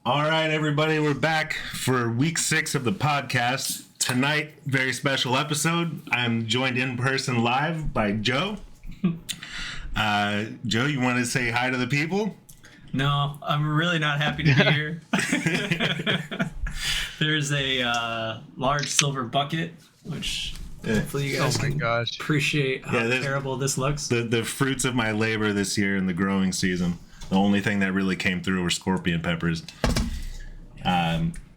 All right, everybody, we're back for week 6 of the podcast. Tonight, very special episode. I'm joined in person live by Joe. Joe, you want to say hi to the people? No, I'm really not happy to be here. There's a large silver bucket, which hopefully you guys can appreciate how terrible this looks. The fruits of my labor this year in the growing season. The only thing that really came through were scorpion peppers.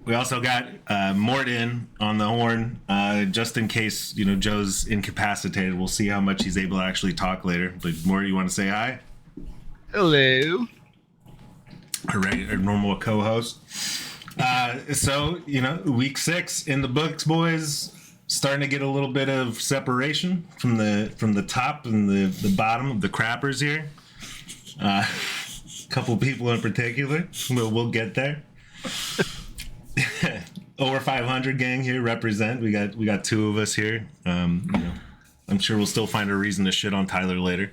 We also got Morton on the horn, just in case Joe's incapacitated. We'll see how much he's able to actually talk later. But Morton, you want to say hi? Hello. Our normal co-host. So week 6 in the books, boys. Starting to get a little bit of separation from the top and the bottom of the crappers here. Couple people in particular. We'll get there. Over 500 gang here represent. We got 2 of us here. I'm sure we'll still find a reason to shit on Tyler later.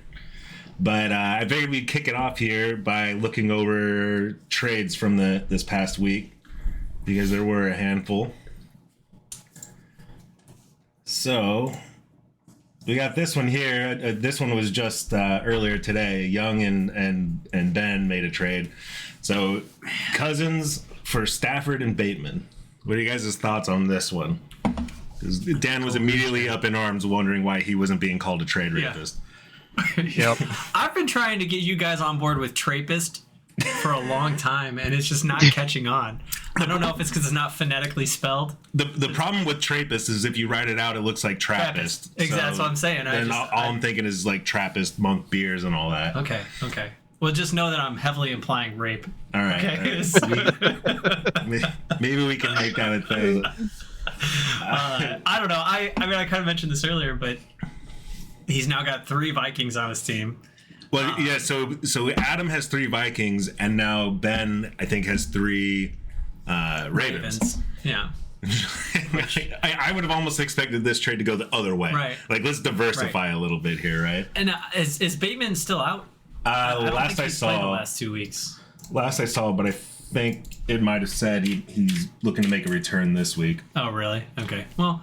But I figured we'd kick it off here by looking over trades from this past week, because there were a handful. So we got this one here. This one was just earlier today. Young and Ben made a trade. So Cousins for Stafford and Bateman. What are you guys' thoughts on this one? Because Dan was immediately up in arms wondering why he wasn't being called a trade rapist. Yep. I've been trying to get you guys on board with Trapist for a long time, and it's just not catching on. I don't know if it's because it's not phonetically spelled. The problem with Trappist is if you write it out, it looks like Trappist. Exactly, that's what I'm saying. And I'm thinking is like Trappist, monk beers, and all that. Okay. Well, just know that I'm heavily implying rape. All right. Okay? All right. Maybe we can make that a thing. I don't know. I mean, I kind of mentioned this earlier, but he's now got 3 Vikings on his team. Well, yeah. So Adam has 3 Vikings, and now Ben, I think, has 3 Ravens. Yeah. I would have almost expected this trade to go the other way. Right. Like, let's diversify a little bit here, right? And is Bateman still out? Last I saw, the last 2 weeks. Last I saw, but I think it might have said he's looking to make a return this week. Oh, really? Okay. Well,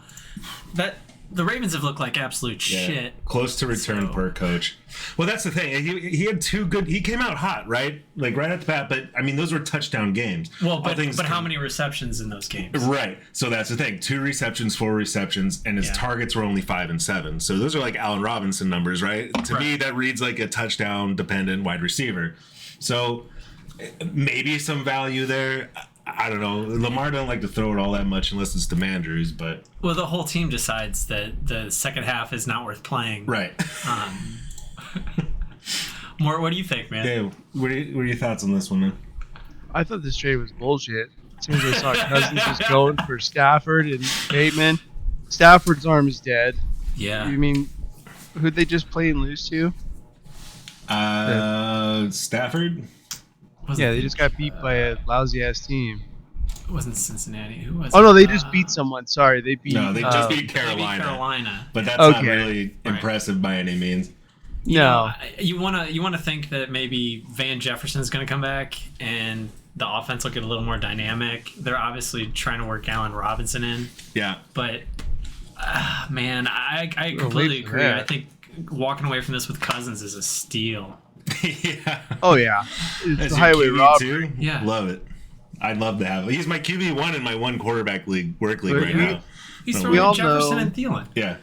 the Ravens have looked like absolute shit. Close to return per coach. Well, that's the thing. He had 2 good. He came out hot, right? Like right at the bat. But I mean, those were touchdown games. Well, but how many receptions in those games? Right. So that's the thing. 2 receptions, 4 receptions, and his targets were only 5 and 7. So those are like Allen Robinson numbers, right? To me, that reads like a touchdown dependent wide receiver. So maybe some value there. I don't know. Lamar don't like to throw it all that much unless it's to Mandrews, but... Well, the whole team decides that the second half is not worth playing. Right. Mort, what do you think, man? Yeah, what are your thoughts on this one, man? I thought this trade was bullshit. As soon as I saw Cousins was going for Stafford and Bateman, Stafford's arm is dead. Yeah. You mean, who'd they just play and lose to? Stafford? Yeah, they just got beat by a lousy-ass team. It wasn't Cincinnati. Who was it? Oh, no, they just beat someone. Sorry, they beat... No, they just beat Carolina. They beat Carolina. But that's not really impressive by any means. No. You wanna think that maybe Van Jefferson's going to come back and the offense will get a little more dynamic. They're obviously trying to work Allen Robinson in. Yeah. But, man, I completely agree. I think walking away from this with Cousins is a steal. Yeah. Oh, yeah. It's the highway robbery. Too? Yeah. Love it. I'd love to have it. He's my QB1 in my 1 quarterback league, work league right now. He's throwing Jefferson and Thielen. Yeah.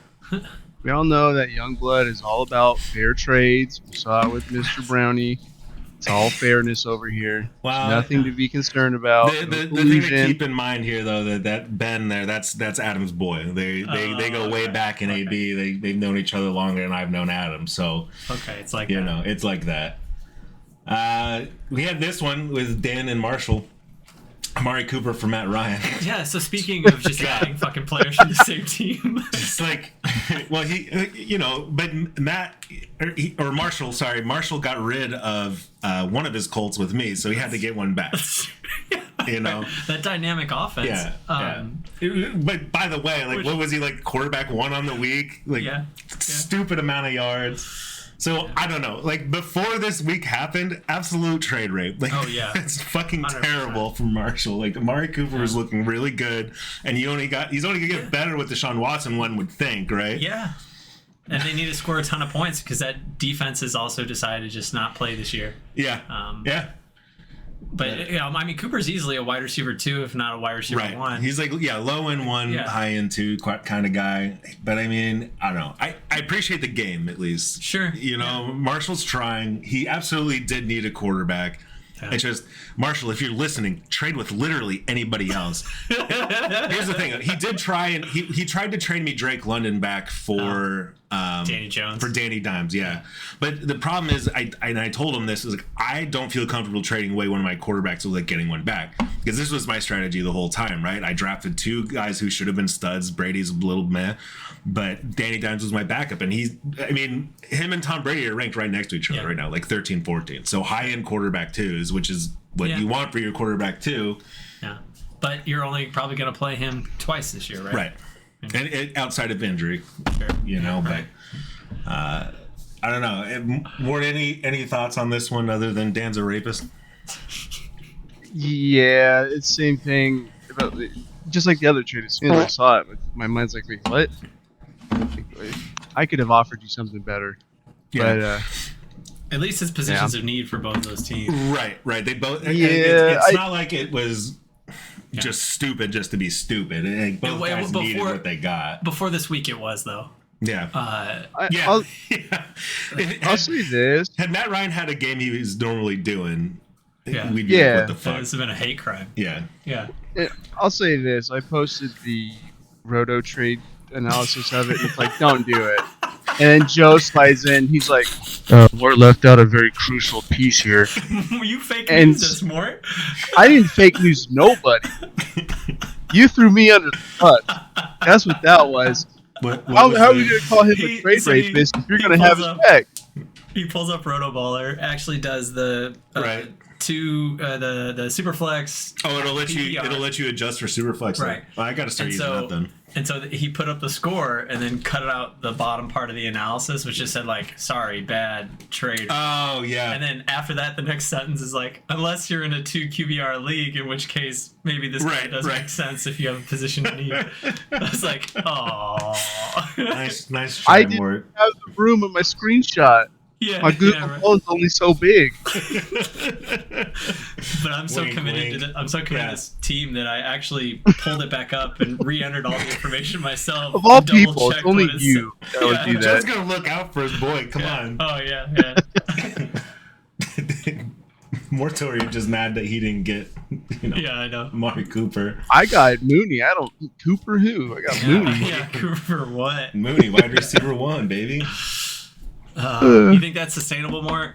We all know that Youngblood is all about fair trades. We saw it with Mr. Brownie. It's all fairness over here. Well, nothing to be concerned about. The thing to keep in mind here, though, that Ben there, that's Adam's boy. They go way back in AB. They've known each other longer than I've known Adam. So it's like it's like that. We had this one with Dan and Marshall. Amari Cooper for Matt Ryan. Yeah, so speaking of just adding fucking players from the same team. It's like, well, but Matt, or Marshall, sorry, Marshall got rid of one of his Colts with me, so he had to get one back. That dynamic offense. Yeah. But by the way, what was he, like, quarterback 1 on the week? Like, stupid amount of yards. So I don't know. Like before this week happened, absolute trade rape. Like, oh yeah, it's fucking 100%. Terrible from Marshall. Like Amari Cooper is looking really good, and he's only gonna get better with Deshaun Watson. One would think, right? Yeah. And they need to score a ton of points because that defense has also decided to just not play this year. Yeah. Yeah. But I mean, Cooper's easily a wide receiver 2, if not a wide receiver 1. He's like, low end 1, high end 2 kind of guy. But I mean, I don't know. I appreciate the game at least. Sure. Marshall's trying. He absolutely did need a quarterback. Yeah. It's just, Marshall, if you're listening, trade with literally anybody else. Here's the thing. He did try, and he tried to trade me Drake London back for Danny Jones. For Danny Dimes, yeah. But the problem is, I told him this, is like, I don't feel comfortable trading away one of my quarterbacks with like getting one back. Because this was my strategy the whole time, right? I drafted 2 guys who should have been studs. Brady's a little meh. But Danny Dimes was my backup, and him and Tom Brady are ranked right next to each other right now, like 13, 14. So high-end quarterback twos, which is what you want for your quarterback two. Yeah, but you're only probably going to play him twice this year, right? Right, and outside of injury, sure. But I don't know. More any thoughts on this one other than Dan's a rapist? Yeah, it's the same thing. Just like the other trade, as soon as I saw it, my mind's like, wait, what? I could have offered you something better, but at least it's positions of need for both those teams. Right. They both. Yeah, it's not like it was just stupid just to be stupid. Both guys needed what they got. Before this week, it was though. Yeah. I'll say this: had Matt Ryan had a game he was normally doing, we'd be like, what the fuck? That would have been a hate crime. Yeah. I'll say this: I posted the Roto trade analysis of it, and it's like, don't do it. And then Joe slides in. He's like, Mort left out a very crucial piece here. You fake news this, Mort? I didn't fake news nobody. You threw me under the bus. That's what that was. How are we going to call him a trade rapist if you're going to have his back? He pulls up Rotoballer, actually does the the Superflex. Oh, it'll let you adjust for Superflex. Right. Well, I got to start using that then. And so he put up the score and then cut out the bottom part of the analysis, which just said like, sorry, bad trade. Oh, yeah. And then after that, the next sentence is like, unless you're in a 2 QBR league, in which case maybe this does make sense if you have a position in need. I was like, oh. Nice try, I didn't have the room in my screenshot. Yeah, my Google phone's only so big. But I'm so committed to this team that I actually pulled it back up and re-entered all the information myself. Of all people, it's only you that would do that. Joe's gonna look out for his boy. Come on. Oh yeah. Mortori just mad that he didn't get, I know. Amari Cooper. I got Mooney. I don't Cooper who? I got Mooney. Yeah, Cooper what? Mooney, wide receiver 1, baby. You think that's sustainable, Mort?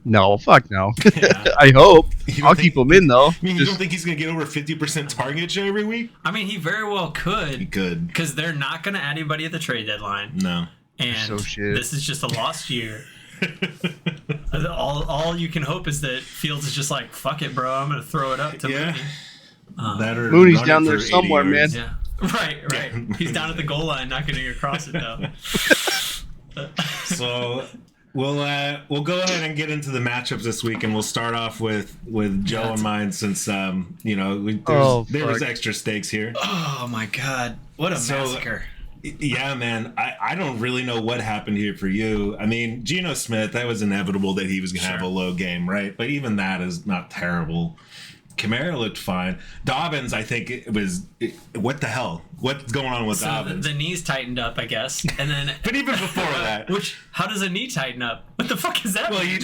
No, fuck no. Yeah. I hope. I'll keep him in, though. I mean, you don't think he's going to get over 50% target share every week? I mean, he very well could. He could. Because they're not going to add anybody at the trade deadline. No. And this is just a lost year. all you can hope is that Fields is just like, fuck it, bro. I'm going to throw it up to Mooney. Mooney's down there somewhere, man. Yeah. Right. He's down at the goal line, not getting across it, though. So we'll go ahead and get into the matchups this week, and we'll start off with Joe and mine, since there was extra stakes here. Oh my god, what a massacre! Yeah, man, I don't really know what happened here for you. I mean, Geno Smith, that was inevitable that he was going to have a low game, right? But even that is not terrible. Kamara looked fine. Dobbins, I think what the hell? What's going on with Dobbins? The knees tightened up, I guess, and then. But even before that, how does a knee tighten up? What the fuck is that? Well, I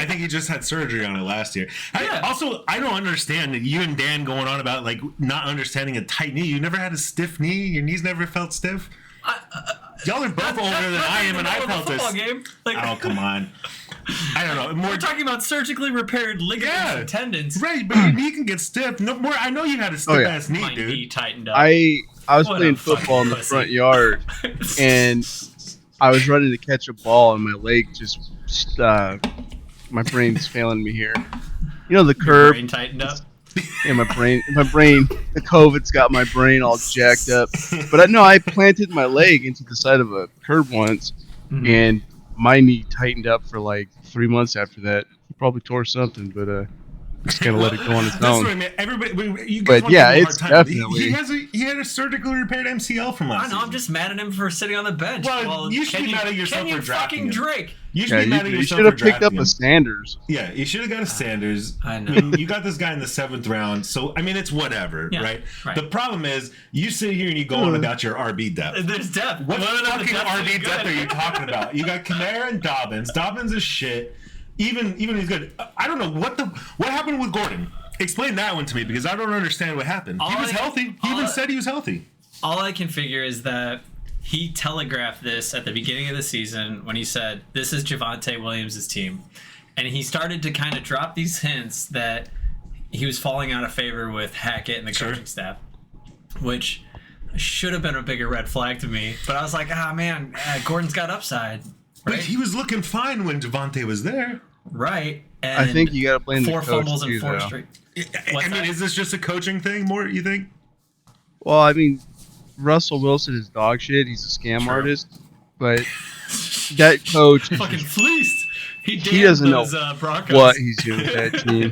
think he just had surgery on it last year. I don't understand you and Dan going on about like not understanding a tight knee. You never had a stiff knee. Your knees never felt stiff. Y'all are both older than I am, and I felt this. Game. Oh, come on. I don't know. We're talking about surgically repaired ligaments and tendons. Right, but your knee can get stiff. No more. I know you had a stiff-ass knee, My dude. knee tightened up. I was playing football in the front yard, and I was running to catch a ball, and my leg just my brain's failing me here. You know the curve. Your brain tightened up. Yeah, my brain, the COVID's got my brain all jacked up. But I planted my leg into the side of a curb once, and my knee tightened up for like 3 months after that. He probably tore something, but just gonna let it go on its That's own. what I mean. Everybody, you guys But yeah, give him a it's hard time. definitely. He had a surgically repaired MCL from last I know. season. I'm just mad at him for sitting on the bench. Well, you should be mad at yourself for drafting fucking him. Drake. You should be mad at You yourself should have for picked up drafting a him. Sanders. Yeah, you should have got a Sanders. I know. I mean, you got this guy in the 7th round, so I mean, it's whatever, Yeah, right? right. The problem is, you sit here and you go on about your RB depth. There's depth. What No, fucking the depth is RB depth good. are you talking about? You got Kamara and Dobbins. Dobbins is shit. Even he's good. I don't know what happened with Gordon. Explain that one to me because I don't understand what happened. He was healthy. He even said he was healthy. All I can figure is that he telegraphed this at the beginning of the season when he said, "This is Javonte Williams' team," and he started to kind of drop these hints that he was falling out of favor with Hackett and the coaching staff, which should have been a bigger red flag to me. But I was like, man, Gordon's got upside. Right? But he was looking fine when Javonte was there. Right. And I think you got to blame the 4 coach fumbles too, and 4 though. straight. I mean, is this just a coaching thing more, you think? Well, I mean, Russell Wilson is dog shit. He's a scam True. artist, but that coach is Fucking just fleeced. He doesn't know those, Broncos. what he's doing with that team.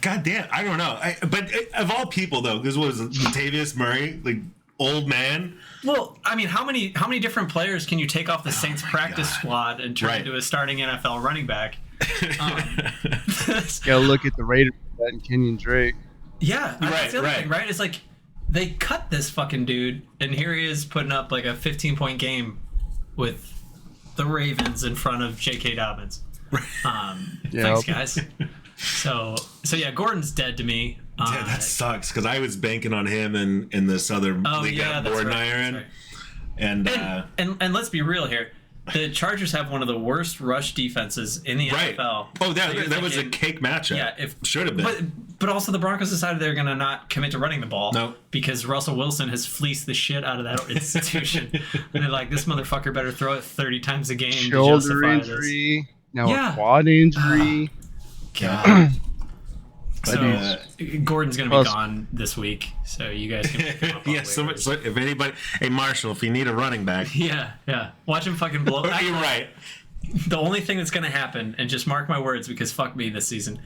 God damn, I don't know. But of all people, though, this was Latavius Murray, like old man. Well, I mean, how many different players can you take off the Saints practice squad and turn into a starting NFL running back? Gotta look at the Raiders and Kenyon Drake. Yeah, that's the other thing, right? It's like they cut this fucking dude, and here he is putting up like a 15-point game with the Ravens in front of J.K. Dobbins. Thanks, guys. So yeah, Gordon's dead to me. Yeah, that sucks because I was banking on him and this other league that Gordon and I are in. Right. And let's be real here. The Chargers have one of the worst rush defenses in the NFL. Oh, that was a cake matchup. Yeah, should have been. But also the Broncos decided they're going to not commit to running the ball. No. Because Russell Wilson has fleeced the shit out of that institution. And they're like, this motherfucker better throw it 30 times a game. Shoulder injury. Now a quad injury. God. So Gordon's going to be gone this week, so you guys can pick him up on waivers. So if anybody, hey Marshall, if you need a running back, yeah, watch him fucking blow. You're right. The only thing that's going to happen, and just mark my words because fuck me this season,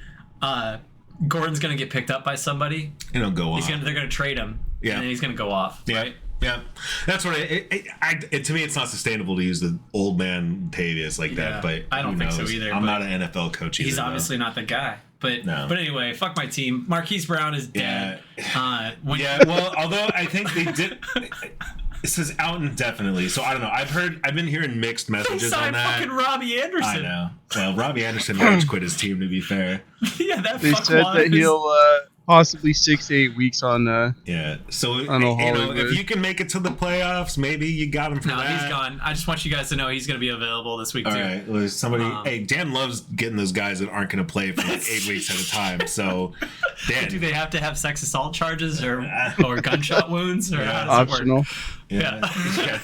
Gordon's going to get picked up by somebody. And he'll go off. They're going to trade him. Yeah, and then he's going to go off. Yeah. Right? Yeah, that's what to me it's not sustainable to use the old man Tavius like that. But I don't think so either. I'm not an NFL coach either. He's obviously not the guy. But anyway, fuck my team. Marquise Brown is dead. Well, although I think they did. It says out indefinitely, so I don't know. I've been hearing mixed messages on that. Fucking Robbie Anderson. I know. Well, Robbie Anderson might just quit his team. To be fair. Yeah, that. They said that he'll possibly 6 to 8 weeks on. So Hollywood. if you can make it to the playoffs, maybe you got him for that. No, he's gone. I just want you guys to know he's going to be available this week too. All right. Well, somebody. Hey, Dan loves getting those guys that aren't going to play for like 8 weeks at a time. So, Dan. Do they have to have sex assault charges or gunshot wounds or how does optional? It work? Yeah.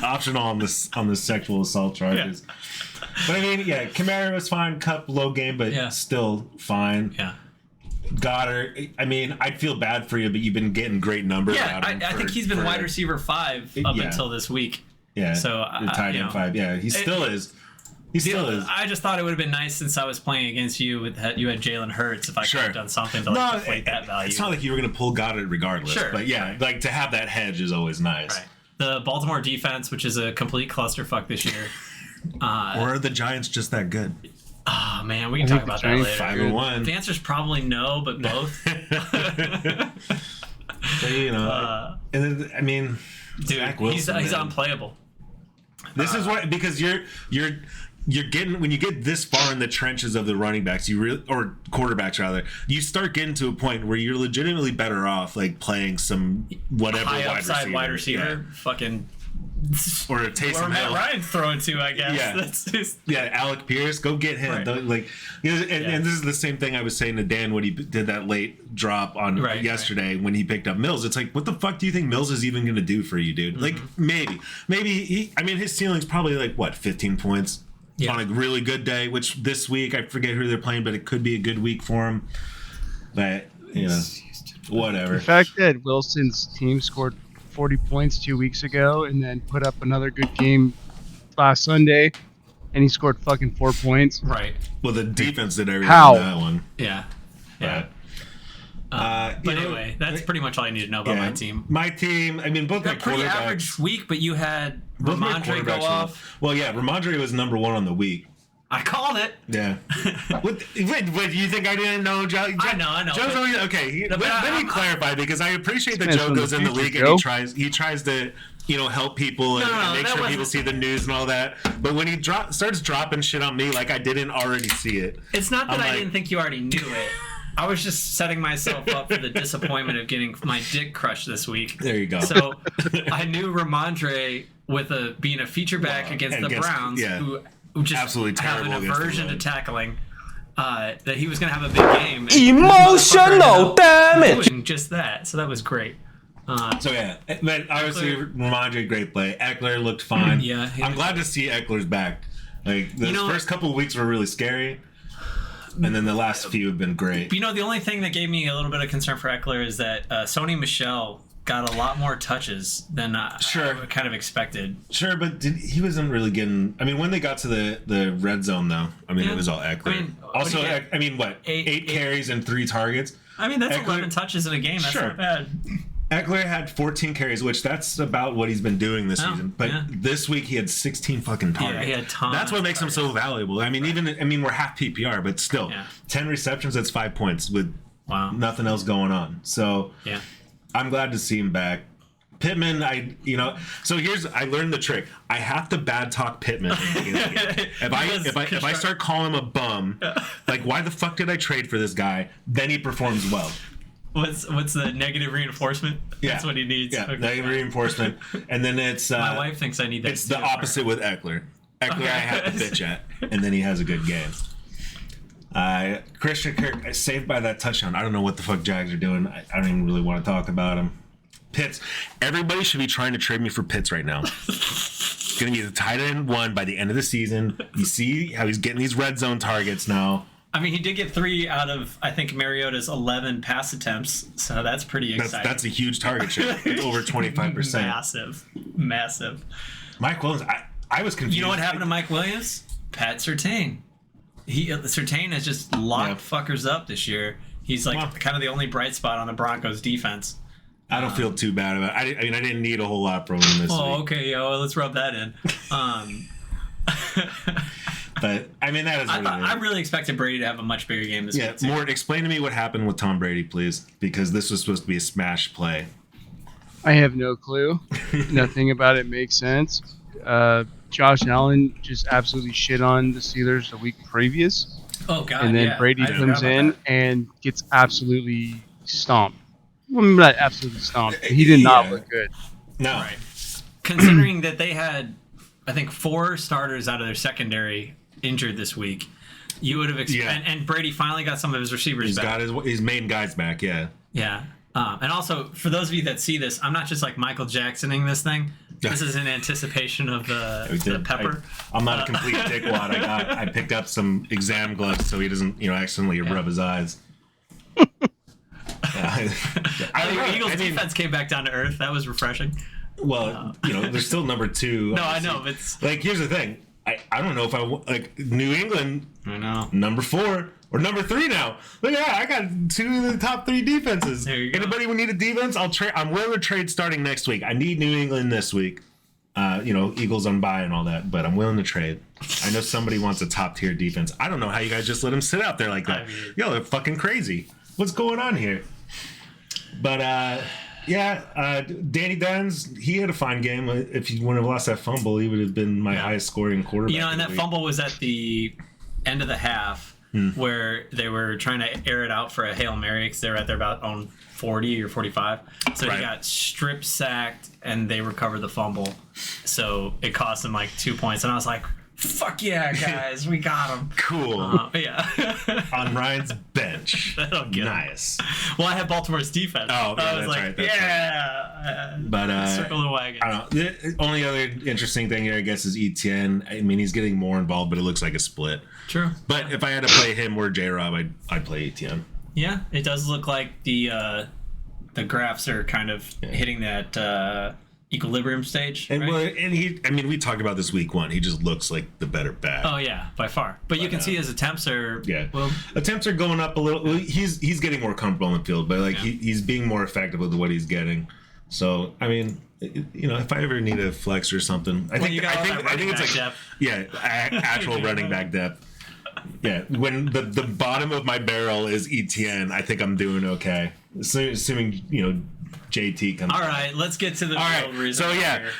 Optional on the sexual assault charges. Yeah. But I mean, Kamara was fine. Cup low game, but still fine. Yeah. Goddard, I mean, I'd feel bad for you, but you've been getting great numbers out of him. I think he's been wide receiver 5 up until this week. Yeah. So tight end 5. Yeah, he still is. He still is. I just thought it would have been nice since I was playing against you you had Jalen Hurts if I could have done something to deflate that value. It's not like you were going to pull Goddard regardless. Sure. But like to have that hedge is always nice. Right. The Baltimore defense, which is a complete clusterfuck this year. Or are the Giants just that good? Oh man, we can talk about that later. 5-1. The answer's probably no, but both. So, and then, I mean, dude, he's unplayable. This is what because you're getting when you get this far in the trenches of the running backs, or quarterbacks rather, you start getting to a point where you're legitimately better off like playing some whatever wide receiver, fucking. Or Taysom Hill. Ryan's throwing to, I guess. Yeah, that's just... Alec Pierce, go get him. Right. And this is the same thing I was saying to Dan when he did that late drop on yesterday when he picked up Mills. It's like, what the fuck do you think Mills is even going to do for you, dude? Mm-hmm. Like, maybe his ceiling's probably like what, 15 points on a really good day. Which this week I forget who they're playing, but it could be a good week for him. But whatever. The fact that Wilson's team scored 40 points 2 weeks ago and then put up another good game last Sunday, and he scored fucking 4 points. Right. Well, the defense did everything on that one. Yeah. Yeah. But anyway, that's pretty much all I need to know about my team. My team, I mean, both my quarterbacks. Pretty average week, but you had Ramondre go off. Well, yeah, Ramondre was number 1 on the week. I called it. Yeah. Wait, you think I didn't know, Joe? I know. Joe's always okay. Let me clarify, because I appreciate that Joe goes in the league and he tries to help people and make sure people see the news and all that. But when he starts dropping shit on me like I didn't already see it, it's not that I didn't think you already knew it. I was just setting myself up for the disappointment of getting my dick crushed this week. There you go. So I knew Ramondre being a feature back against the Browns, who just absolutely have terrible an aversion to tackling, that he was going to have a big game. Emotional damage! Doing just that. So that was great. So yeah, but obviously Ramondre, great play. Eckler looked fine. Yeah, I'm glad to see Eckler's back. Like the first couple of weeks were really scary. And then the last few have been great. The only thing that gave me a little bit of concern for Eckler is that Sony Michel got a lot more touches than I kind of expected. Sure, but he wasn't really getting... I mean, when they got to the red zone, though, it was all Eckler. Eight carries and 3 targets? I mean, that's 11 touches in a game. That's not bad. Eckler had 14 carries, which that's about what he's been doing this season. But this week he had 16 fucking targets. Yeah, he had tons. That's what makes him so valuable. I mean, we're half PPR, but still, 10 receptions, that's 5 points with nothing else going on. So I'm glad to see him back. Pittman, I learned the trick. I have to bad talk Pittman. If I start calling him a bum, like why the fuck did I trade for this guy? Then he performs well. What's the negative reinforcement? That's what he needs. Yeah, okay. Negative reinforcement. And then it's... my wife thinks I need that. It's the opposite with Eckler. Eckler I have to bitch at, and then he has a good game. Christian Kirk, saved by that touchdown. I don't know what the fuck Jags are doing. I don't even really want to talk about him. Pitts. Everybody should be trying to trade me for Pitts right now. Going to be the tight end 1 by the end of the season. You see how he's getting these red zone targets now. I mean, he did get 3 out of, I think, Mariota's 11 pass attempts, so that's pretty exciting. That's a huge target share. It's over 25%. Massive. Mike Williams, I was confused. You know what happened to Mike Williams? Pat Surtain. Surtain has just locked fuckers up this year. He's kind of the only bright spot on the Broncos defense. I don't feel too bad about it. I didn't need a whole lot from him this week. Oh, okay. Yeah, well, let's rub that in. But I mean, that is. I really expected Brady to have a much bigger game this week. Yeah, Mort, explain to me what happened with Tom Brady, please, because this was supposed to be a smash play. I have no clue. Nothing about it makes sense. Josh Allen just absolutely shit on the Steelers the week previous. Oh God! And then Brady comes in and gets absolutely stomped. Well, not absolutely stomped. He did not look good. No. Right. Considering that they had, I think, 4 starters out of their secondary injured this week, you would have expected. And Brady finally got some of his receivers back. He's got his main guys back. Yeah. Yeah. And also, for those of you that see this, I'm not just like Michael Jacksoning this thing. This is in anticipation of the pepper. I'm not a complete dickwad. I picked up some exam gloves so he doesn't, accidentally rub his eyes. The Eagles defense came back down to earth. That was refreshing. Well, they're still number 2. No, obviously. I know, but it's... here's the thing. I don't know if New England. I know. Number 4 or number 3 now. Look at that. I got 2 of the top 3 defenses. There you go. Anybody who need a defense, I'll trade. I'm willing to trade starting next week. I need New England this week. Eagles on bye and all that, but I'm willing to trade. I know somebody wants a top tier defense. I don't know how you guys just let them sit out there like that. Yo, they're fucking crazy. What's going on here? But Danny Dimes, he had a fine game. If he wouldn't have lost that fumble, he would have been my highest scoring quarterback. And that fumble was at the end of the half where they were trying to air it out for a Hail Mary because they were at their about on 40 or 45. So he got strip sacked and they recovered the fumble. So it cost him 2 points. And I was like, fuck yeah, guys, we got him. Cool. On Ryan's bench. That'll get nice. Well, I have Baltimore's defense. Oh, yeah, that's right. Right. But circle the wagon. I don't know. The only other interesting thing here, I guess, is Etienne. I mean, he's getting more involved, but it looks like a split. True. But if I had to play him or J-Rob, I'd play Etienne. Yeah, it does look like the graphs are kind of hitting that equilibrium stage. And, right? we talked about this week 1. He just looks like the better back. Oh yeah, by far. But you can see his attempts are attempts are going up a little. He's getting more comfortable in the field, but he's being more effective with what he's getting. So I mean, if I ever need a flex or something, I think it's like depth. Actual running back depth. Yeah, when the bottom of my barrel is ETN, I think I'm doing okay. Assuming JT comes. All right, let's get to the real reason. So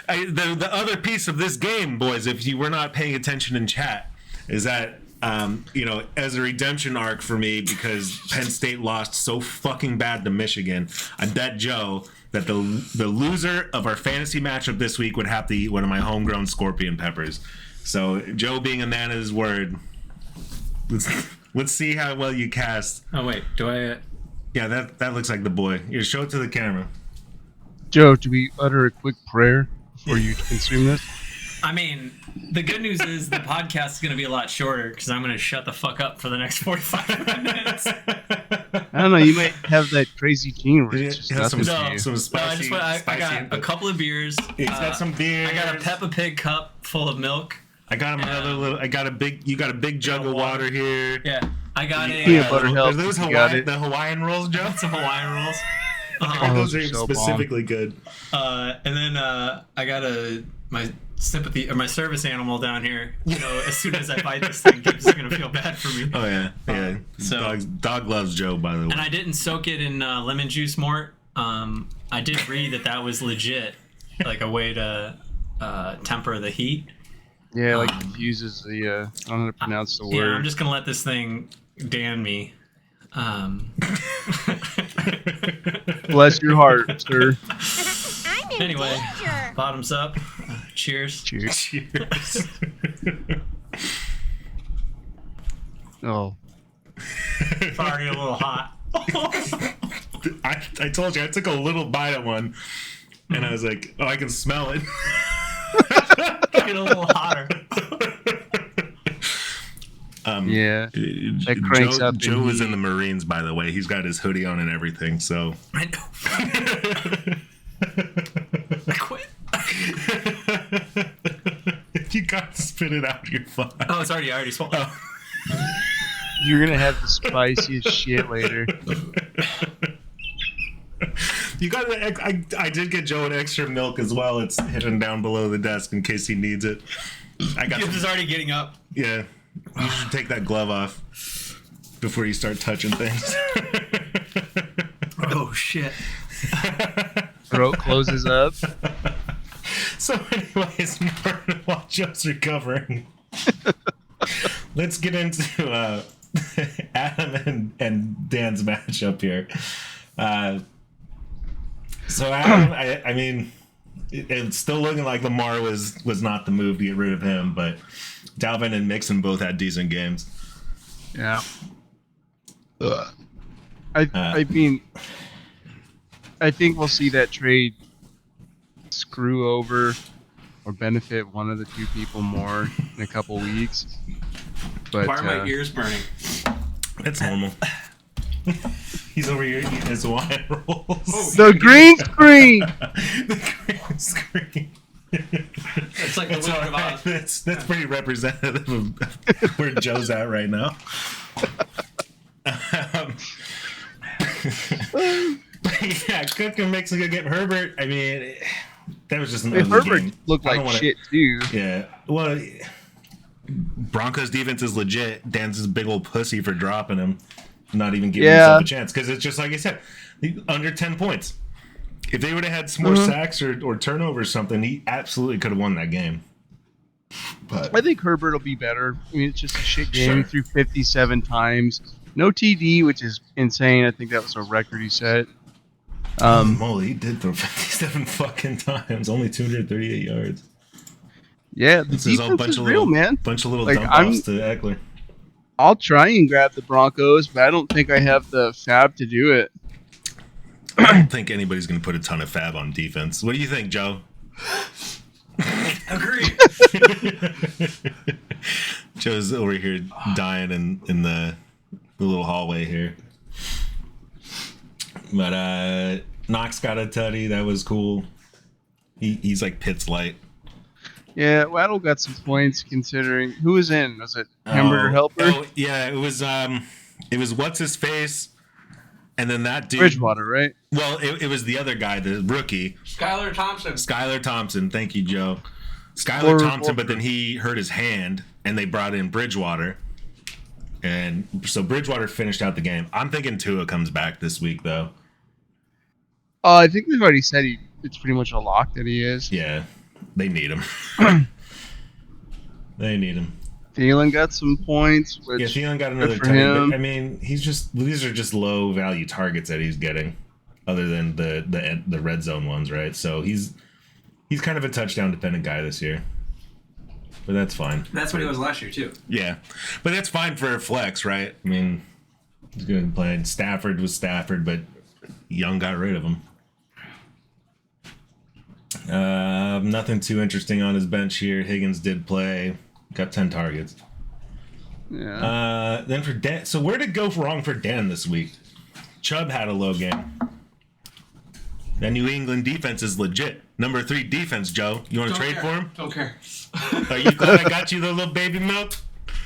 the other piece of this game, boys, if you were not paying attention in chat, is that as a redemption arc for me because Penn State lost so fucking bad to Michigan, I bet Joe that the loser of our fantasy matchup this week would have to eat one of my homegrown scorpion peppers. So Joe, being a man of his word, let's see how well you cast. Oh wait, do I? Yeah, that looks like the boy. You show it to the camera. Joe, do we utter a quick prayer before you consume this? I mean, the good news is the podcast is going to be a lot shorter because I'm going to shut the fuck up for the next 45 minutes. I don't know. You might have that crazy gene where it's just nothing to you. Some spicy. I got a couple of beers. He's got some beers. I got a Peppa Pig cup full of milk. I got him another little. You got a big jug of water here. Yeah, I got peanut butter help. Those the Hawaiian rolls, Joe. Some Hawaiian rolls. Those are so specifically good. And then I got my sympathy or my service animal down here. As soon as I bite this thing, Gibbs is gonna feel bad for me. Oh yeah. So dog loves Joe, by the way. And I didn't soak it in lemon juice mort. I did read that was legit, like a way to temper the heat. Yeah, diffuses the. I don't know how to pronounce the word. Yeah, I'm just gonna let this thing damn me. Bless your heart, sir. Anyway, bottoms up. Cheers. Cheers. Oh. It's already a little hot. I told you I took a little bite at one, and I was like, "Oh, I can smell it." Get a little hotter. Yeah, that cranks up. Joe was in the Marines, by the way. He's got his hoodie on and everything. So I know. I quit. If you got to spit it out, you're fine. Oh, it's I already swallowed. Oh. You're gonna have the spiciest shit later. You got I did get Joe an extra milk as well. It's hidden down below the desk in case he needs it. Gibbs is already getting up. Yeah, you should take that glove off before you start touching things. Oh shit. Throat closes up. So anyways, while Joe's recovering, let's get into Adam and Dan's matchup here. So Adam, I mean, it's still looking like Lamar was not the move to get rid of him, but Dalvin and Mixon both had decent games. Yeah. I mean, I think we'll see that trade screw over or benefit one of the two people more in a couple weeks. But why are my ears burning? It's normal. He's over here eating his Hawaiian rolls. The green screen! The green screen. It's like the Wizard of Oz. That's pretty representative of where Joe's at right now. Yeah, Cook and Mixon gonna get Herbert. I mean, that was just an ugly Herbert game. looked like shit too. Yeah, well, Broncos defense is legit. Dan's this big old pussy for dropping him, not even giving himself a chance because it's just like I said, under 10 points. If they would have had some more sacks or turnovers or something, he absolutely could have won that game. But I think Herbert will be better. I mean, it's just a shit game. He threw 57 times. No TD, which is insane. I think that was a record he set. Moly, he did throw 57 fucking times. Only 238 yards. Yeah, the defense is real, man. Bunch of little dump offs to Eckler. I'll try and grab the Broncos, but I don't think I have the fab to do it. I don't think anybody's going to put a ton of fab on defense. What do you think, Joe? Agreed. Joe's over here dying in the little hallway here. But Knox got a tutty. That was cool. He's like Pitts light. Yeah, Waddle got some points considering who was in. Was it Hamburger Helper? Oh yeah, it was what's his face, and then that dude Bridgewater, right? Well, it was the other guy, the rookie, Skylar Thompson. Thank you, Joe. Skylar Thompson, but then he hurt his hand, and they brought in Bridgewater, and so Bridgewater finished out the game. I'm thinking Tua comes back this week, though. I think they've already said it's pretty much a lock that he is. Yeah, they need him. They need him. Thielen got some points. Yeah, Thielen got another time. I mean, these are just low value targets that he's getting, other than the red zone ones, right? So he's kind of a touchdown dependent guy this year, but that's fine. That's what he was last year too. Yeah, but that's fine for a flex, right? I mean, he's going to play. Stafford was Stafford, but Young got rid of him. Nothing too interesting on his bench here. Higgins did play, got 10 targets. Yeah. Then for Dan, so where did it go wrong for Dan this week? Chubb had a low game. That New England defense is legit. Number 3 defense, Joe. You want to trade for him? Don't care. Are you glad I got you the little baby milk?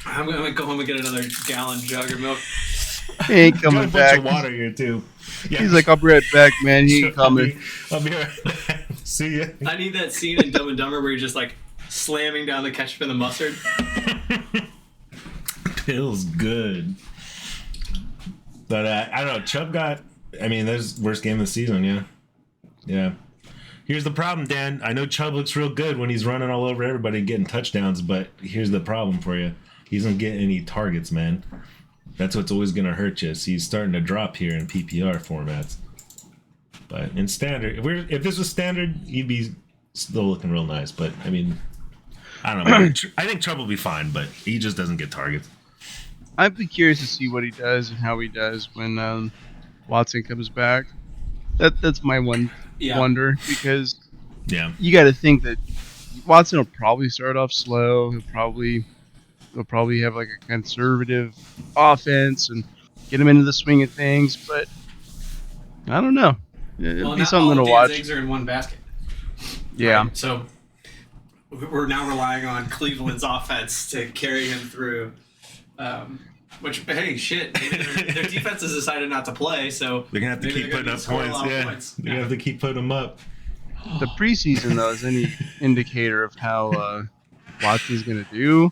I'm gonna go home and get another gallon jug of milk. He ain't coming back. Got a bunch of water here too. Yeah. He's like, I'll be right back, man. He ain't coming. I'll be right back. See ya. I need that scene in Dumb and Dumber where you're just like slamming down the ketchup and the mustard. Feels good. But I don't know. Chubb got. I mean, there's worst game of the season. Yeah. Here's the problem, Dan. I know Chubb looks real good when he's running all over everybody, getting touchdowns. But here's the problem for you. He doesn't get any targets, man. That's what's always going to hurt you. So he's starting to drop here in PPR formats. But in standard, if this was standard, he'd be still looking real nice. But I mean, I don't know. I think Chubb will be fine, but he just doesn't get targets. I'd be curious to see what he does and how he does when Watson comes back. That's my one wonder, because you got to think that Watson will probably start off slow. He'll probably have like a conservative offense and get him into the swing of things. But I don't know. It'll be something to watch. Eggs are in one basket. Yeah. Right? So we're now relying on Cleveland's offense to carry him through. Which, hey, shit, their defense has decided not to play, so they're gonna have to keep putting up points. They're gonna have to keep putting them up. The preseason, though, is any indicator of how Watson's gonna do.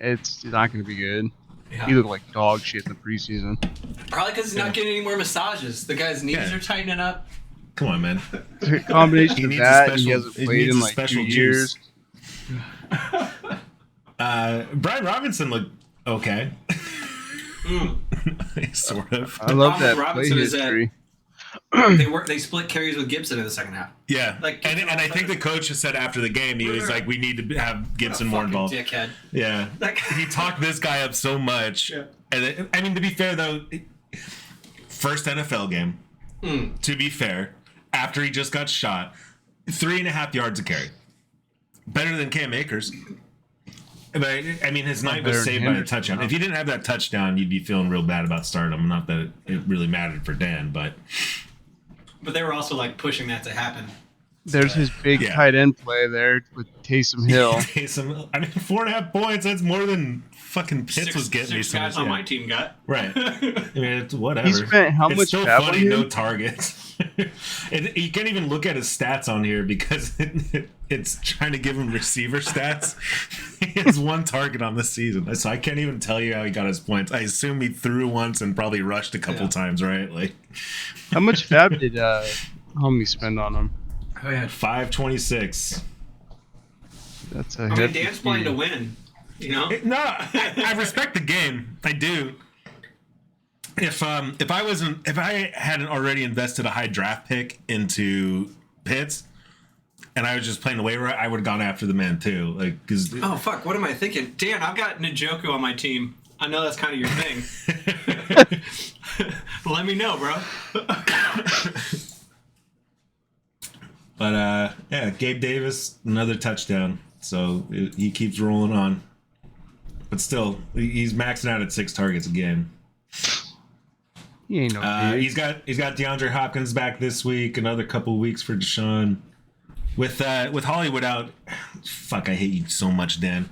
It's not gonna be good. Yeah. He looked like dog shit in the preseason. Probably because he's not getting any more massages. The guy's knees are tightening up. Come on, man. A combination of that, and he hasn't played in like 2 years. Brian Robinson looked okay. Sort of. I love that play history. They split carries with Gibson in the second half. Yeah, and I think the coach said after the game, he was like, "We need to have Gibson more involved." Dickhead. Yeah, he talked this guy up so much. Yeah. And I mean, to be fair though, first NFL game. To be fair, after he just got shot, 3.5 yards a carry, better than Cam Akers. But I mean, his night was saved by a touchdown. If he didn't have that touchdown, you'd be feeling real bad about stardom. Not that it really mattered for Dan, but they were also like pushing that to happen. There's his big tight end play there with Taysom Hill. Taysom, I mean, 4.5 points. That's more than fucking Pitts was getting. Six guys on my team got. Right. I mean, it's whatever. He spent how much? It's still funny, no targets. You can't even look at his stats on here because it's trying to give him receiver stats. He has 1 target on the season, so I can't even tell you how he got his points. I assume he threw once and probably rushed a couple times, right? Like, how much fab did homie spend on him? Oh yeah, 526. That's I mean, Dan's playing to win. You know? No, I respect the game. I do. If I hadn't already invested a high draft pick into Pitts, and I was just playing the waiver, I would have gone after the man too. Like, cause oh fuck, what am I thinking? Dan, I've got Njoku on my team. I know that's kind of your thing. Let me know, bro. But yeah, Gabe Davis, another touchdown. So he keeps rolling on. But still, he's maxing out at 6 targets a game. He ain't no he's got DeAndre Hopkins back this week. Another couple weeks for Deshaun. With Hollywood out, fuck, I hate you so much, Dan.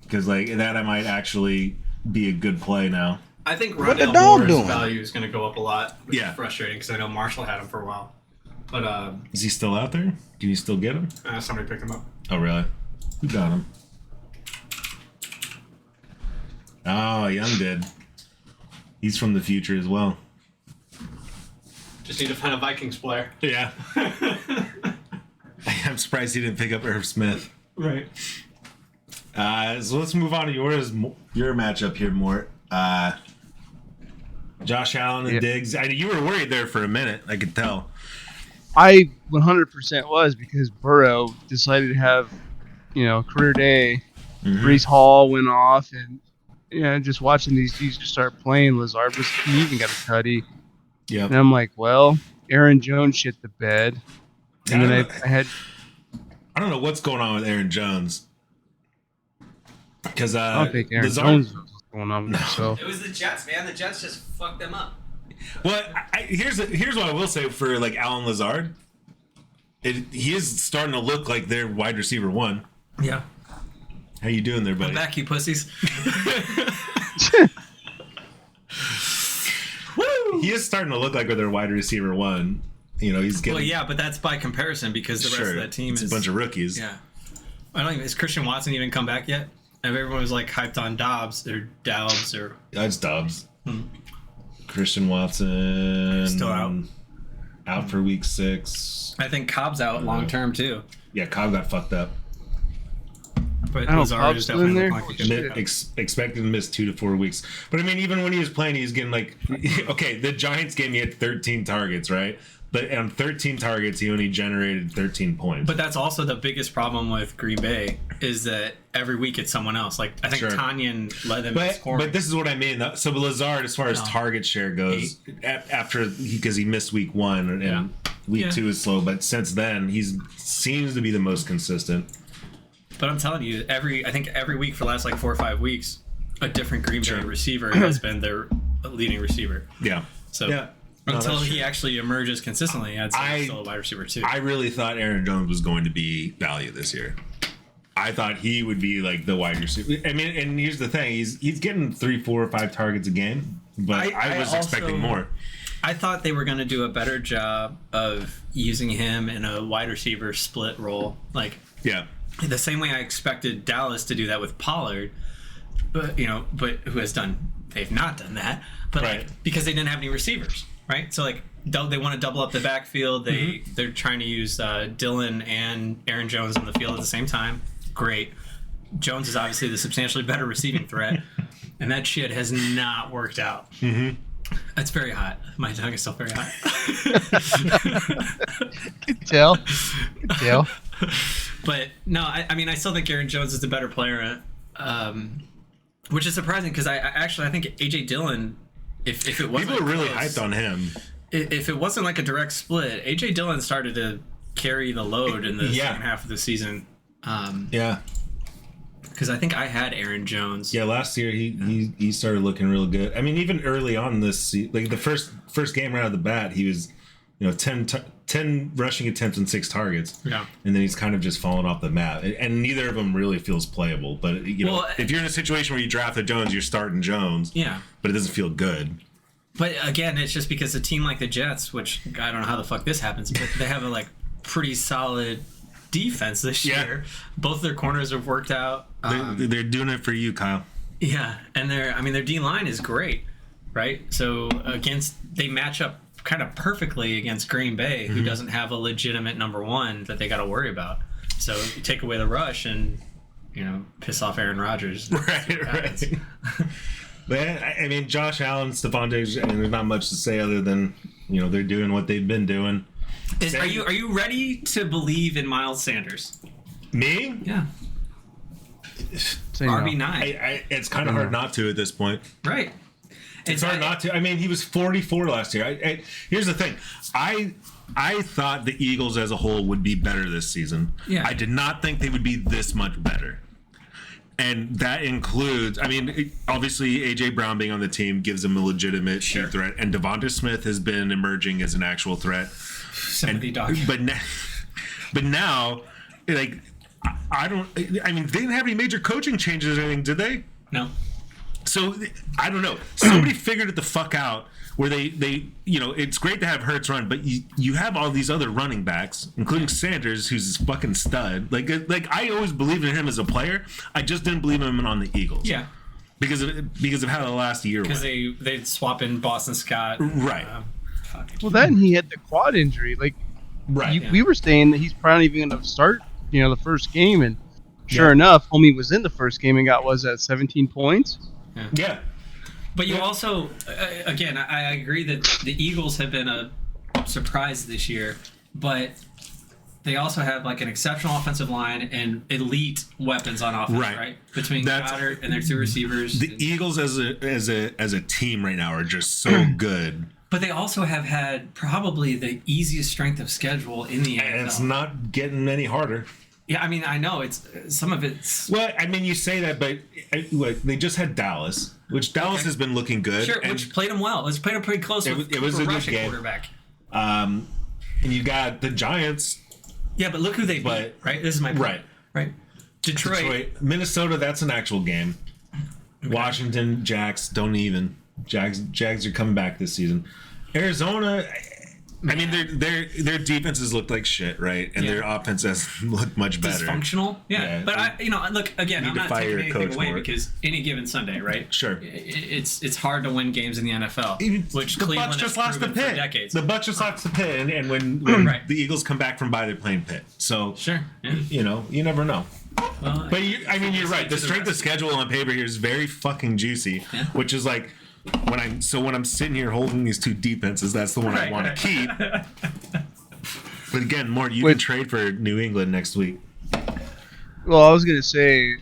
Because that I might actually be a good play now. I think Rondell Moore's value is going to go up a lot, which is frustrating because I know Marshall had him for a while. But is he still out there? Can you still get him? Somebody picked him up. Oh, really? Who got him? Oh, Young did. He's from the future as well. Just need to find a Vikings player. Yeah. I'm surprised he didn't pick up Irv Smith. Right. So let's move on to your matchup here, Mort. Josh Allen and Diggs. You were worried there for a minute. I could tell. I 100% was because Burrow decided to have, career day. Breece Hall went off, and just watching these dudes just start playing. Lazard he even got a tutty. Yeah. And I'm like, well, Aaron Jones shit the bed. And then I don't know what's going on with Aaron Jones. Because I don't think Aaron Jones knows what's going on with himself. It was the Jets, man. The Jets just fucked them up. Well, here's what I will say for Alan Lazard. He is starting to look like their wide receiver one. Yeah. How you doing there, buddy? I'm back, you pussies. Woo! He is starting to look like their wide receiver one. He's getting. Well, yeah, but that's by comparison because the rest of that team is a bunch of rookies. Yeah. Is Christian Watson even come back yet? Everyone was hyped on Dobbs or Doubs or. Yeah, it's Dobbs. Christian Watson still out for week 6. I think Cobb's out long term too. Yeah, Cobb got fucked up. But Lazard is definitely expected to miss 2 to 4 weeks. But I mean, even when he was playing, he was getting the Giants game, he had 13 targets, right? But on 13 targets, he only generated 13 points. But that's also the biggest problem with Green Bay is that every week it's someone else. I think Tanyan led them in scoring. But this is what I mean. So Lazard, as far as target share goes, because he missed week 1 and week 2 is slow. But since then, he seems to be the most consistent. But I'm telling you, I think every week for the last 4 or 5 weeks, a different Green Bay receiver has been their leading receiver. Yeah. So until he actually emerges consistently, I'd say he's still a wide receiver too. I really thought Aaron Jones was going to be value this year. I thought he would be the wide receiver. I mean, and here's the thing: he's getting 3, 4, or 5 targets a game, but I was expecting more. I thought they were going to do a better job of using him in a wide receiver split role, the same way I expected Dallas to do that with Pollard, but they've not done that, but because they didn't have any receivers, right? So they want to double up the backfield. They're trying to use Dillon and Aaron Jones on the field at the same time. Great. Jones is obviously the substantially better receiving threat, and that shit has not worked out. That's very hot. My tongue is still very hot. Could tell. But no, I mean, I still think Aaron Jones is the better player, which is surprising because I think AJ Dillon, if it wasn't people are really hyped on him. If it wasn't a direct split, AJ Dillon started to carry the load in the second half of the season. Because I think I had Aaron Jones. Yeah, last year he started looking real good. I mean, even early on this, the first game right out of the bat, he was, 10 rushing attempts and 6 targets. Yeah, and then he's kind of just fallen off the map, and neither of them really feels playable. But if you're in a situation where you drafted Jones, you're starting Jones. Yeah, but it doesn't feel good. But again, it's just because a team like the Jets, which I don't know how the fuck this happens, but they have a pretty solid defense this year. Both their corners have worked out. They're doing it for you, Kyle. Yeah, and their D line is great, right? So they match up kind of perfectly against Green Bay, who doesn't have a legitimate number one that they got to worry about. So you take away the rush and piss off Aaron Rodgers. Right. But I mean, Josh Allen, Stephon Diggs, and there's not much to say other than they're doing what they've been doing. Are you ready to believe in Miles Sanders? Me? Yeah. RB9. It's kind of hard not to at this point. Right. It's hard not to. I mean, he was 44 last year. Here's the thing. I thought the Eagles as a whole would be better this season. Yeah. I did not think they would be this much better. And that includes, obviously A.J. Brown being on the team gives him a legitimate threat. And Devonta Smith has been emerging as an actual threat. Sympathy dog. But now, like, I mean, they didn't have any major coaching changes or anything, did they? No. So I don't know. Somebody figured it the fuck out where they it's great to have Hurts run, but you have all these other running backs, including Sanders, who's this fucking stud. Like I always believed in him as a player. I just didn't believe in him on the Eagles. Yeah. Because of how the last year went. Because they'd swap in Boston Scott. Right. Well, then he had the quad injury. Like, we were saying that he's probably not even going to start, the first game, and sure enough, homie was in the first game and got 17 points. Yeah. But you also, again, I agree that the Eagles have been a surprise this year, but they also have like an exceptional offensive line and elite weapons on offense, right? Between Goddard and their two receivers. The Eagles as a team right now are just so good. But they also have had probably the easiest strength of schedule in the NFL. And it's not getting any harder. Yeah, I mean, I know some of it's. Well, I mean, you say that, but they just had Dallas, which Dallas has been looking good. Sure, which played them well. It's played them pretty close. It was a good game. Quarterback. And you got the Giants. Yeah, but look who they beat. Right, this is my point. Right. Detroit, Minnesota. That's an actual game. Okay. Washington, Jags don't even. Jags are coming back this season. Arizona. I mean, their defenses looked like shit, right? And their offense has looked much better. Dysfunctional, yeah. But look again. I'm not taking anything away because any given Sunday, right? Sure. It's hard to win games in the NFL. Which the Cleveland Bucs just lost the Pit. For decades. The Bucs just lost the Pit, and when the Eagles come back from bye, they're playing Pitt. So sure, you never know. Well, but you're right. The strength of schedule on paper here is very fucking juicy, which is like. When I'm sitting here holding these two defenses, that's the one I want to keep. But again, Mort, you can trade for New England next week. Well, I was gonna say,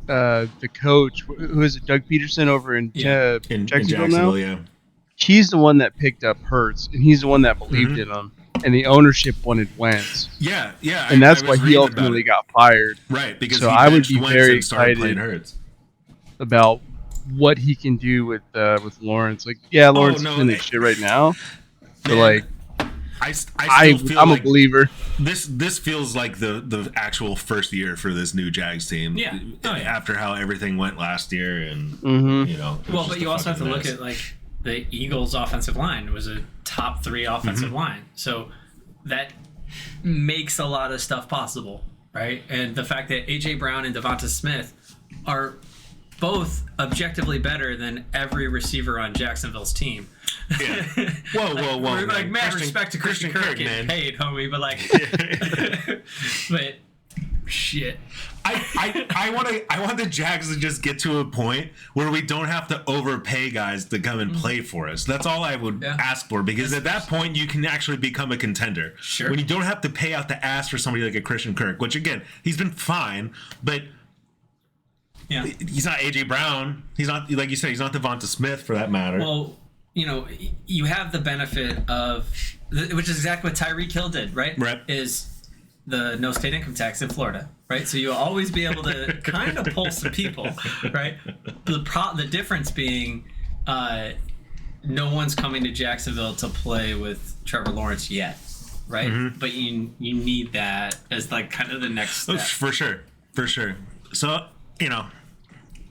the coach, who is it, Doug Peterson over in Jacksonville now? Yeah. He's the one that picked up Hurts, and he's the one that believed in him. And the ownership wanted Wentz. Yeah. And that's why he ultimately got fired. Right, because so I would be very excited about what he can do with Lawrence. Like, Lawrence is doing this shit right now. But like, I'm a believer. This feels like the actual first year for this new Jags team. Yeah. After how everything went last year, and Well, but you also have to look at like the Eagles' offensive line was a top 3 offensive line, so that makes a lot of stuff possible, right? And the fact that AJ Brown and Devonta Smith are both objectively better than every receiver on Jacksonville's team. Yeah. Whoa. Like, mad respect to Christian Kirk getting paid, homie, but like, but shit. I want the Jags to just get to a point where we don't have to overpay guys to come and play for us. That's all I would ask for, because at that point you can actually become a contender. Sure. When you don't have to pay out the ass for somebody like a Christian Kirk, which again, he's been fine, but he's not AJ Brown. He's not, like you said, he's not Devonta Smith for that matter. Well, you have the benefit of, which is exactly what Tyreek Hill did, right? Right. Is the no state income tax in Florida, right? So you'll always be able to kind of pull some people, right? The difference being, no one's coming to Jacksonville to play with Trevor Lawrence yet, right? Mm-hmm. But you need that as like kind of the next step. For sure. So,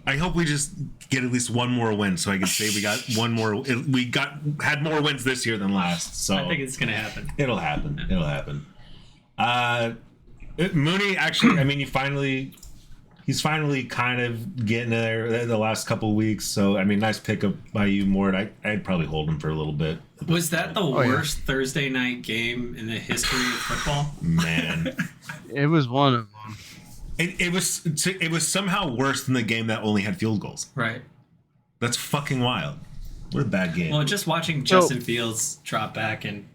I hope we just get at least one more win, so I can say we got one more. We had more wins this year than last. So I think it's gonna happen. It'll happen. Mooney, actually, I mean, he's finally kind of getting there the last couple of weeks. So I mean, nice pickup by you, Mort. I'd probably hold him for a little bit. Was that the worst Thursday night game in the history of football? Man, it was one of them. It was somehow worse than the game that only had field goals. Right. That's fucking wild. What a bad game. Well, just watching Justin Fields drop back and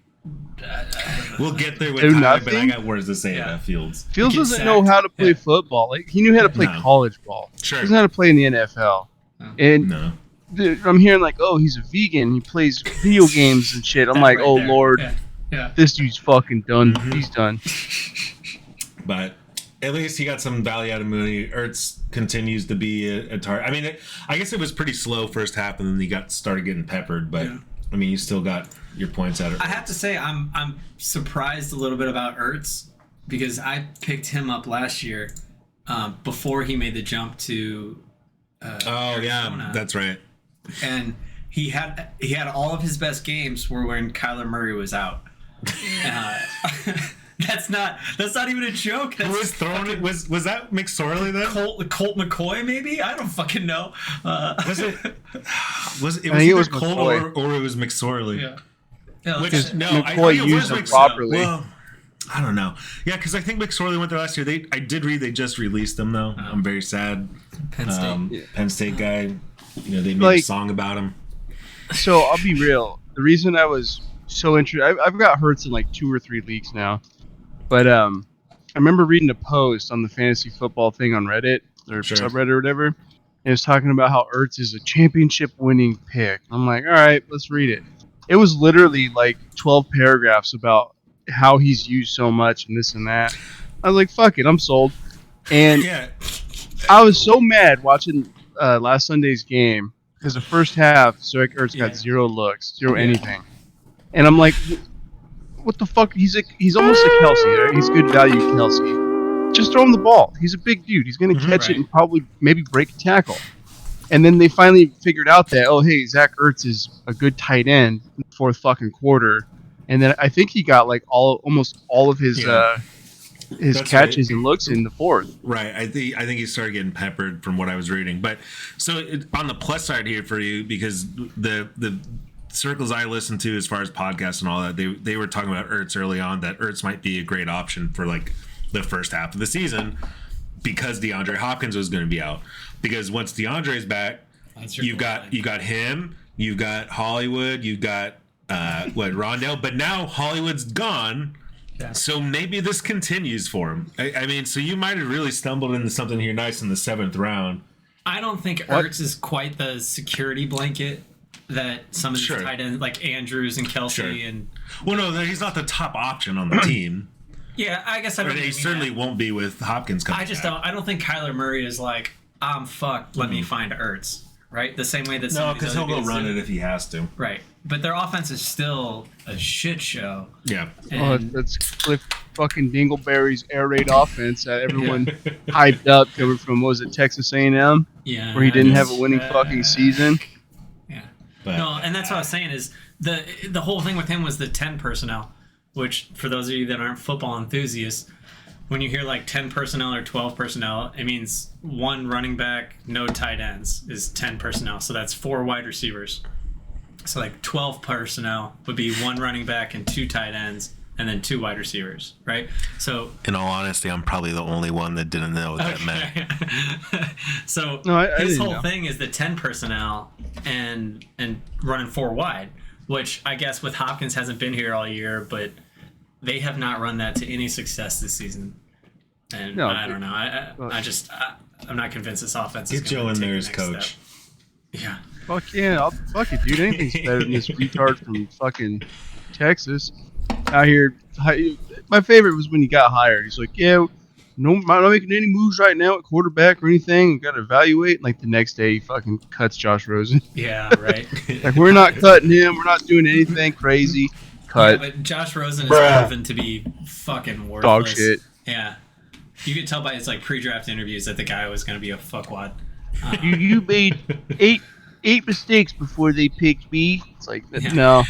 we'll get there with time, but I got words to say about Fields. Fields doesn't know how to play football. Like, he knew how to play college ball. Sure. He doesn't know how to play in the NFL. And I'm hearing like, oh, he's a vegan. He plays video games and shit. I'm like, oh, Lord. Yeah. This dude's fucking done. Mm-hmm. He's done. But at least he got some value out of Mooney. Ertz continues to be a target. I mean, I guess it was pretty slow first half, and then he started getting peppered. But I mean, you still got your points out of it. I have to say, I'm surprised a little bit about Ertz because I picked him up last year before he made the jump to. Yeah, that's right. And he had all of his best games were when Kyler Murray was out. That's not even a joke. Who was throwing it? Was that McSorley then? Colt McCoy, maybe? I don't fucking know. Was it? It was Colt or it was McSorley? Yeah. McCoy used him properly. Well, I don't know. Yeah, because I think McSorley went there last year. I did read they just released him though. I'm very sad. Penn State. Penn State guy. They made a song about him. So I'll be real. The reason I was so interested, I've got Hurts in like 2 or 3 leagues now. But I remember reading a post on the fantasy football thing on Reddit or subreddit or whatever, and it was talking about how Ertz is a championship-winning pick. I'm like, all right, let's read it. It was literally like 12 paragraphs about how he's used so much and this and that. I was like, fuck it, I'm sold. And I was so mad watching last Sunday's game because the first half, Zach Ertz got 0 looks, 0 anything. And I'm like, what the fuck? He's almost like Kelsey, right? He's good value Kelsey. Just throw him the ball. He's a big dude. He's going to catch it and probably maybe break a tackle. And then they finally figured out that, Zach Ertz is a good tight end in the 4th fucking quarter. And then I think he got like almost all of his catches and looks in the 4th. Right. I think he started getting peppered from what I was reading. But so on the plus side here for you, because the circles I listened to as far as podcasts and all that, they were talking about Ertz early on, that Ertz might be a great option for like the first half of the season because DeAndre Hopkins was going to be out. Because once DeAndre's back, you got him, you've got Hollywood, you've got Rondell, but now Hollywood's gone. Yeah. So maybe this continues for him. I mean, so you might have really stumbled into something here nice in the 7th round. I don't think Ertz is quite the security blanket that some of these tight ends like Andrews and Kelsey and. Well, no, he's not the top option on the team. Yeah, I guess I don't. He certainly won't be with Hopkins coming. I don't think Kyler Murray is like, I'm fucked. Let me find Ertz. Right, the same way that because he'll go run it if he has to. Right, but their offense is still a shit show. Yeah. That's Cliff fucking Dingleberry's air raid offense that everyone hyped up coming from Texas A&M? Yeah. Where he didn't have a winning fucking season. Yeah. No, and that's what I was saying is the whole thing with him was the 10 personnel, which for those of you that aren't football enthusiasts, when you hear like 10 personnel or 12 personnel, it means 1 running back, no tight ends is 10 personnel. So that's 4 wide receivers. So like 12 personnel would be 1 running back and 2 tight ends and then 2 wide receivers, right? So in all honesty, I'm probably the only one that didn't know what that meant. So his whole thing is the 10 personnel and running 4 wide, which I guess with Hopkins hasn't been here all year, but they have not run that to any success this season, and I don't know. I'm not convinced this offense is going to Joe in there as coach. Step. Yeah. Fuck yeah, fuck it, dude. Anything's better than this retard from fucking Texas out here. My favorite was when he got hired. He's like, I'm not making any moves right now at quarterback or anything. We got to evaluate. Like the next day, he fucking cuts Josh Rosen. Yeah, right. Like we're not cutting him. We're not doing anything crazy. Yeah, but Josh Rosen is proven to be fucking worthless. Dog shit. Yeah. You could tell by his like pre-draft interviews that the guy was going to be a fuckwad. You made eight mistakes before they picked me. It's like, no.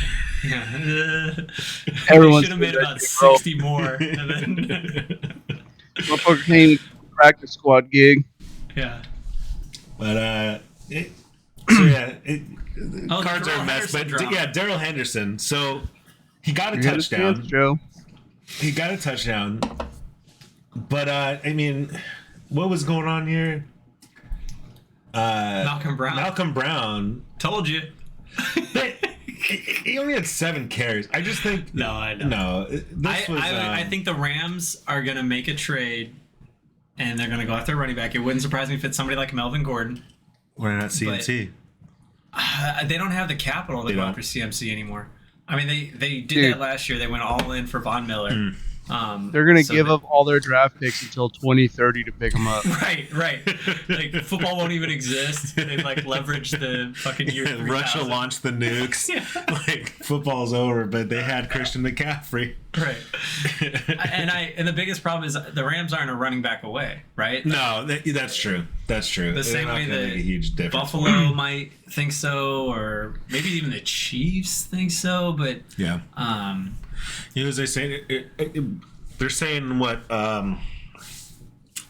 Yeah. Everyone should have made about 60 more. And then motherfucker came practice squad gig. Yeah. But cards are a mess. But Darrell Henderson. So he got a touchdown. Joe. He got a touchdown. But I mean, what was going on here? Malcolm Brown. Told you. He only had 7 carries. I just think. No, I know. No, I think the Rams are gonna make a trade, and they're gonna go after a running back. It wouldn't surprise me if it's somebody like Melvin Gordon. Why not CMC? They don't have the capital to go after CMC anymore. I mean, they did that last year. They went all in for Von Miller. They're gonna give up all their draft picks until 2030 to pick them up. Right. Like football won't even exist. They like leverage the fucking year. Russia launched the nukes. Like football's over, but they had Christian McCaffrey. Right. And the biggest problem is the Rams aren't a running back away, right? No, that's true. That's true. The same way that make a huge difference. Buffalo might think so, or maybe even the Chiefs think so. But yeah. As they say, they're saying what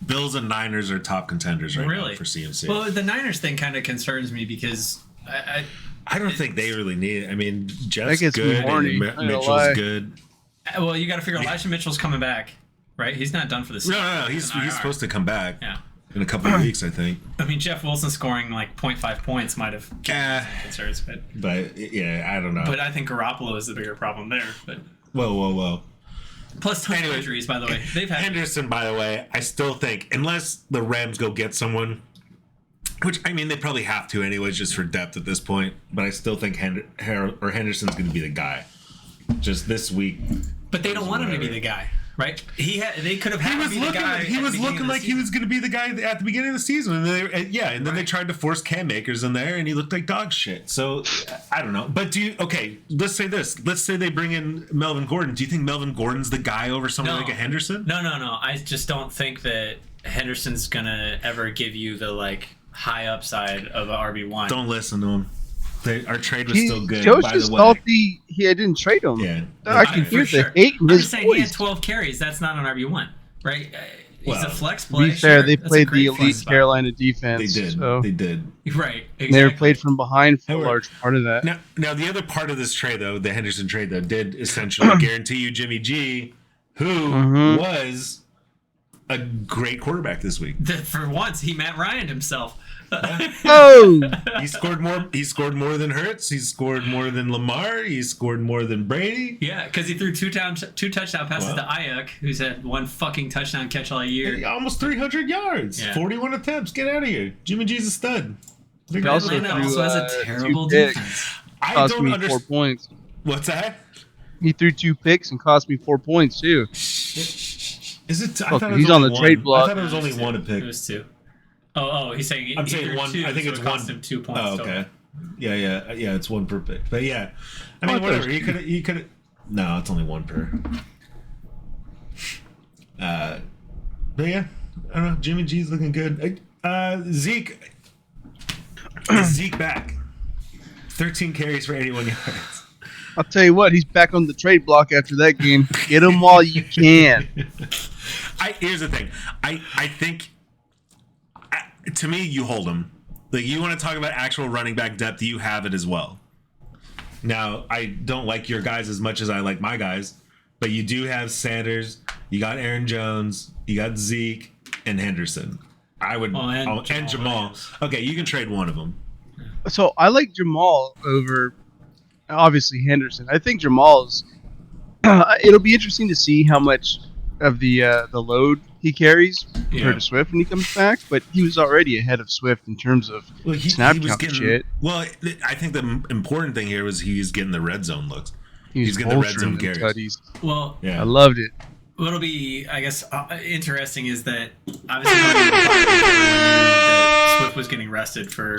Bills and Niners are top contenders right now for CMC. Well, the Niners thing kind of concerns me because I don't think they really need it. I mean, Jeff's good, and Mitchell's good. Well, you got to figure Elijah Mitchell's coming back, right? He's not done for the season. No, he's supposed to come back. Yeah. In a couple of weeks, I think. I mean, Jeff Wilson scoring like 0.5 points might have concerns, but yeah, I don't know. But I think Garoppolo is the bigger problem there. But whoa. Plus tons of injuries, by the way. They've had Henderson, by the way. I still think unless the Rams go get someone, which I mean they probably have to anyways, just for depth at this point. But I still think Henderson's going to be the guy, just this week. But they don't want him to be the guy. Right? They could have had him be the guy. He was looking like he was going to be the guy at the beginning of the season, and then they tried to force Cam Akers in there, and he looked like dog shit. So I don't know. But let's say this. Let's say they bring in Melvin Gordon. Do you think Melvin Gordon's the guy over someone like a Henderson? No. I just don't think that Henderson's gonna ever give you the like high upside of an RB1. Don't listen to him. Our trade was still good. Joe's by just the way. salty. I didn't trade him. Yeah, I can hear the hate in I'm his just saying voice. he had 12 carries. That's not an RB1 right? He's a flex To play. be fair, they That's played the elite Carolina defense. They did. So. They did. Right. Exactly. They were played from behind for a large part of that. Now, the other part of this trade, though, the Henderson trade, though, did essentially guarantee you Jimmy G, who was a great quarterback this week. For once, he Matt Ryan himself. Oh! He scored more. He scored more than Hurts. He scored more than Lamar. He scored more than Brady. Yeah, because he threw two touchdown passes to Ayuk, who's had one fucking touchdown catch all year. Almost 300 yards. Yeah. 41 attempts. Get out of here. Jimmy G's a stud. Atlanta also has a terrible defense. Cost me 4 points. What's that? He threw 2 picks and cost me 4 points too. Is it? I thought he's on the trade block. I thought it was only one a pick. It was 2. Oh, he's saying. I'm saying one. 2, I think so it's it one. cost him 2 points. Oh, okay. Total. Yeah. It's 1 per pick. But yeah, I mean, whatever. He could. No, it's only 1 per. But yeah, I don't know. Jimmy G's looking good. Zeke. Is Zeke back? 13 carries for 81 yards. I'll tell you what, he's back on the trade block after that game. Get him while you can. Here's the thing. I think. To me, you hold him. Like, you want to talk about actual running back depth, you have it as well. Now, I don't like your guys as much as I like my guys, but you do have Sanders, you got Aaron Jones, you got Zeke, and Henderson. And Jamal. Okay, you can trade one of them. So I like Jamal over, obviously, Henderson. I think Jamal's. It'll be interesting to see how much of the load he carries compared to Swift when he comes back, but he was already ahead of Swift in terms of snap count shit. Well, I think the important thing here was he's getting the red zone looks. He's getting the red zone carries. Well, I loved it. What'll be, I guess, interesting is that obviously that Swift was getting rested for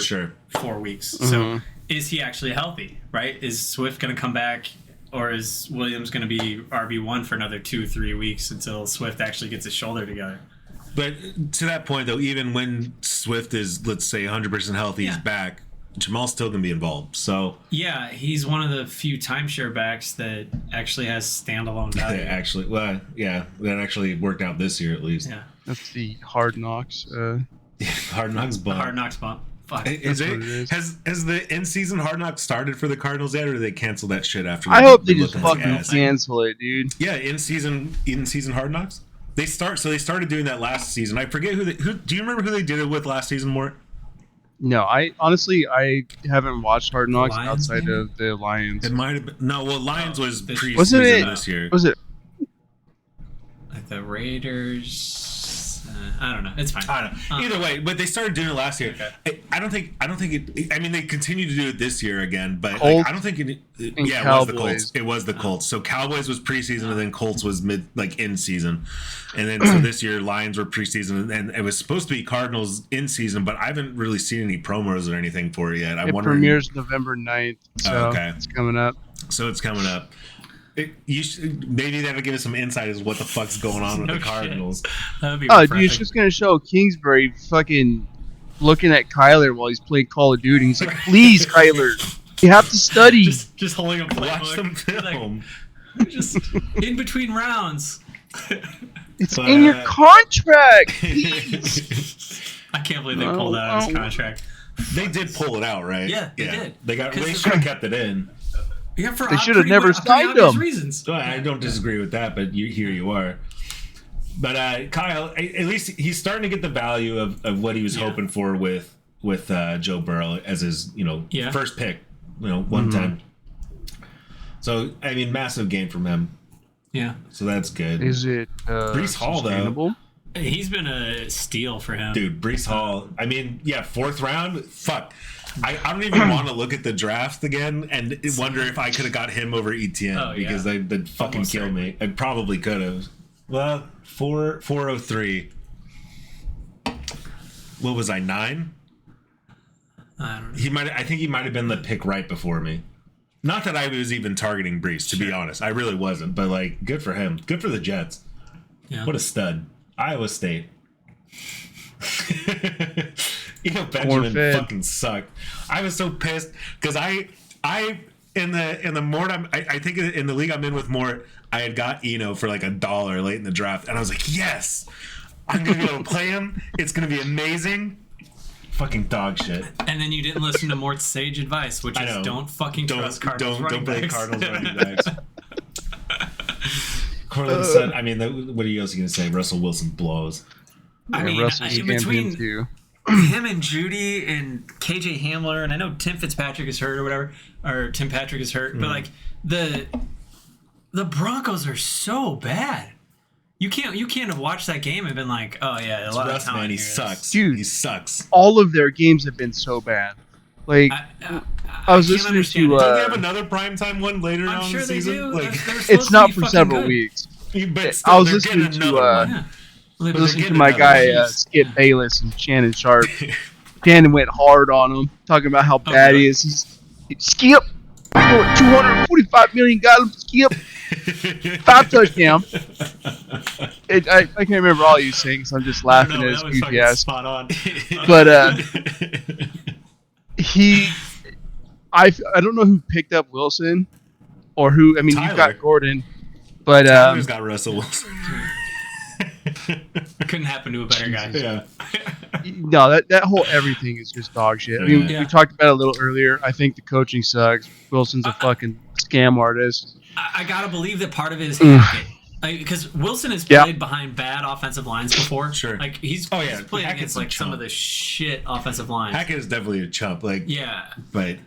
4 weeks. So is he actually healthy, right? Is Swift going to come back? Or is Williams going to be RB1 for another 2-3 weeks until Swift actually gets his shoulder together? But to that point, though, even when Swift is, let's say, 100% healthy, he's back, Jamal's still going to be involved. So yeah, he's one of the few timeshare backs that actually has standalone value. That actually worked out this year at least. Yeah, that's the Hard Knocks. Hard Knocks bump. The Hard Knocks bump. Fuck. Has the in-season Hard Knocks started for the Cardinals yet, or did they cancel that shit after? I hope they just fucking cancel it, dude. Yeah, in-season Hard Knocks. They started doing that last season. I forget who do you remember who they did it with last season, Mort? No, I haven't watched Hard Knocks outside of the Lions. It might have been Lions was preseason wasn't it this year. Was it like the Raiders? I don't know. It's fine. I don't know. Either way, but they started doing it last year. Okay. I don't think it. I mean, they continue to do it this year again, but like, I don't think it. Yeah, Cowboys. It was the Colts. It was the Colts. So Cowboys was preseason, and then Colts was in season, and then so this year Lions were preseason, and it was supposed to be Cardinals in season, but I haven't really seen any promos or anything for it yet. It premieres November 9th, so it's coming up. So it's coming up. Maybe that'll give us some insight as what the fuck's going on with the Cardinals. Dude, it's just gonna show Kingsbury fucking looking at Kyler while he's playing Call of Duty. He's like, "Please, Kyler, you have to study." Just holding a playbook. Watch them film. Like, just in between rounds. It's in your contract. I can't believe they pulled out of his contract. They did pull it out, right? Yeah, they did. They should have kept it in. Yeah, they should have never signed him. Reasons. I don't disagree with that, but here you are. But Kyle, at least he's starting to get the value of what he was hoping for with Joe Burrow as his first pick, one time. So I mean, massive game from him. Yeah. So that's good. Is it Breece Hall though? He's been a steal for him, dude. Breece Hall. I mean, yeah, 4th round. Fuck. I don't even want to look at the draft again and wonder if I could have got him over Etienne because they'd fucking kill me. I probably could have. Well, 403. What was I, 9? I don't know. I think he might have been the pick right before me. Not that I was even targeting Breece, to be honest. I really wasn't. But like, good for him. Good for the Jets. Yeah. What a stud. Iowa State. Benjamin fucking sucked. I was so pissed because I in the Mort, I think in the league I'm in with Mort, I had got Eno for like $1 late in the draft, and I was like, yes, I'm gonna be able to play him. It's gonna be amazing. Fucking dog shit. And then you didn't listen to Mort's sage advice, which is don't trust Cardinals running backs. Don't play Cardinals running backs. Cortland said, I mean, what are you else going to say? Russell Wilson blows. I mean, in between him and Judy and KJ Hamler, and I know Tim Fitzpatrick is hurt or whatever, or Tim Patrick is hurt, but like the Broncos are so bad. You can't have watched that game and been like, oh yeah, a lot of talent. Man, he sucks. Dude, he sucks. All of their games have been so bad. Like I was listening to. Don't they have another primetime one later on in the season? Do. Like, it's not for several weeks. But still, I was listening to my guy Skip Bayless and Shannon Sharp. Shannon went hard on him, talking about how bad he is. Skip, $245 million got him. Skip, 5 touchdowns. I can't remember all you saying, so I'm just laughing at his goofy ass. Spot on. But I don't know who picked up Wilson or who. I mean, Tyler. You've got Gordon, but Tyler's got Russell Wilson. Couldn't happen to a better guy. Yeah. No, that whole everything is just dog shit. I mean, we talked about it a little earlier. I think the coaching sucks. Wilson's a fucking scam artist. I gotta believe that part of it is Hackett. Because Wilson has played behind bad offensive lines before. Sure. Like he's played against like some of the shit offensive lines. Hackett is definitely a chump. Like but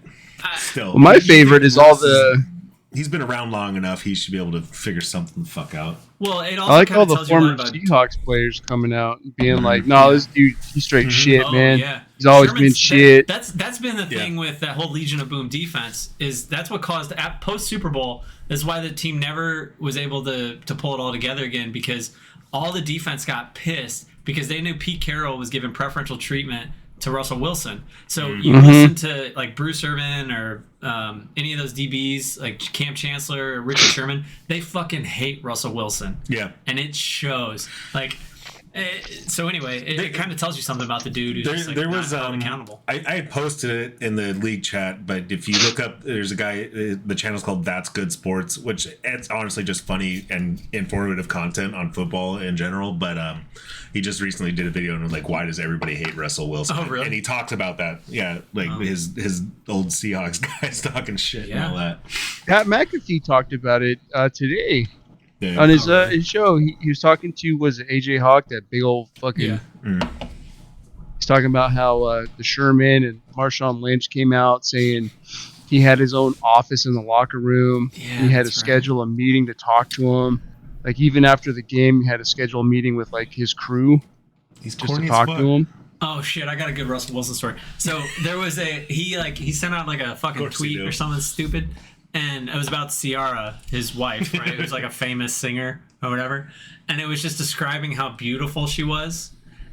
still. Well, my favorite is all the. He's been around long enough. He should be able to figure something the fuck out. Well, it also I like all the former Seahawks players coming out and being like, "No, this dude, he's straight shit, man. Yeah. He's always been shit." That's been the thing with that whole Legion of Boom defense. Is that's what caused post Super Bowl. That's why the team never was able to pull it all together again, because all the defense got pissed because they knew Pete Carroll was giving preferential treatment to Russell Wilson. So you listen to like Bruce Irvin or any of those DBs like Cam Chancellor or Richard Sherman, they fucking hate Russell Wilson. Yeah. And it shows. Like, so anyway, it kind of tells you something about the dude who's just like not held accountable. I posted it in the league chat, but if you look up, there's a guy, the channel's called That's Good Sports, which it's honestly just funny and informative content on football in general, but he just recently did a video and was like, why does everybody hate Russell Wilson? Oh, really? And he talked about that. Yeah, like his old Seahawks guys talking shit and all that. Pat McAfee talked about it today. Yeah. On his show, he was talking to AJ Hawk, that big old fucking. Yeah. He's talking about how the Sherman and Marshawn Lynch came out saying he had his own office in the locker room. Yeah, he had to schedule a meeting to talk to him. Like even after the game, he had to schedule a meeting with like his crew He's just to corny as talk fuck. to him. Oh shit! I got a good Russell Wilson story. So there was he sent out like a fucking tweet or something stupid, and it was about Ciara, his wife, right? It was like a famous singer or whatever, and it was just describing how beautiful she was,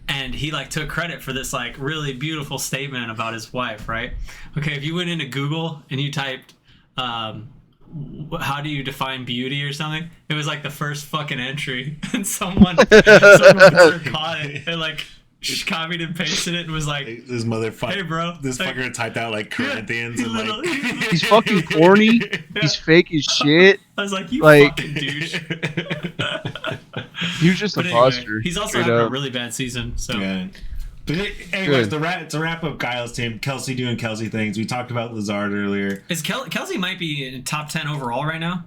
and he like took credit for this like really beautiful statement about his wife, right? Okay, if you went into Google and you typed, how do you define beauty or something? It was like the first fucking entry, and someone caught it and like. She copied and pasted it and was like, "This motherfucker, hey bro, this like, fucker typed out like Corinthians and like he's fucking corny. He's fake as shit. I was like, you like, fucking douche." He was just a buster. He's also having a really bad season. So yeah. But anyways, to wrap up Kyle's team, Kelsey doing Kelsey things. We talked about Lazard earlier. Is Kelsey might be in top 10 overall right now?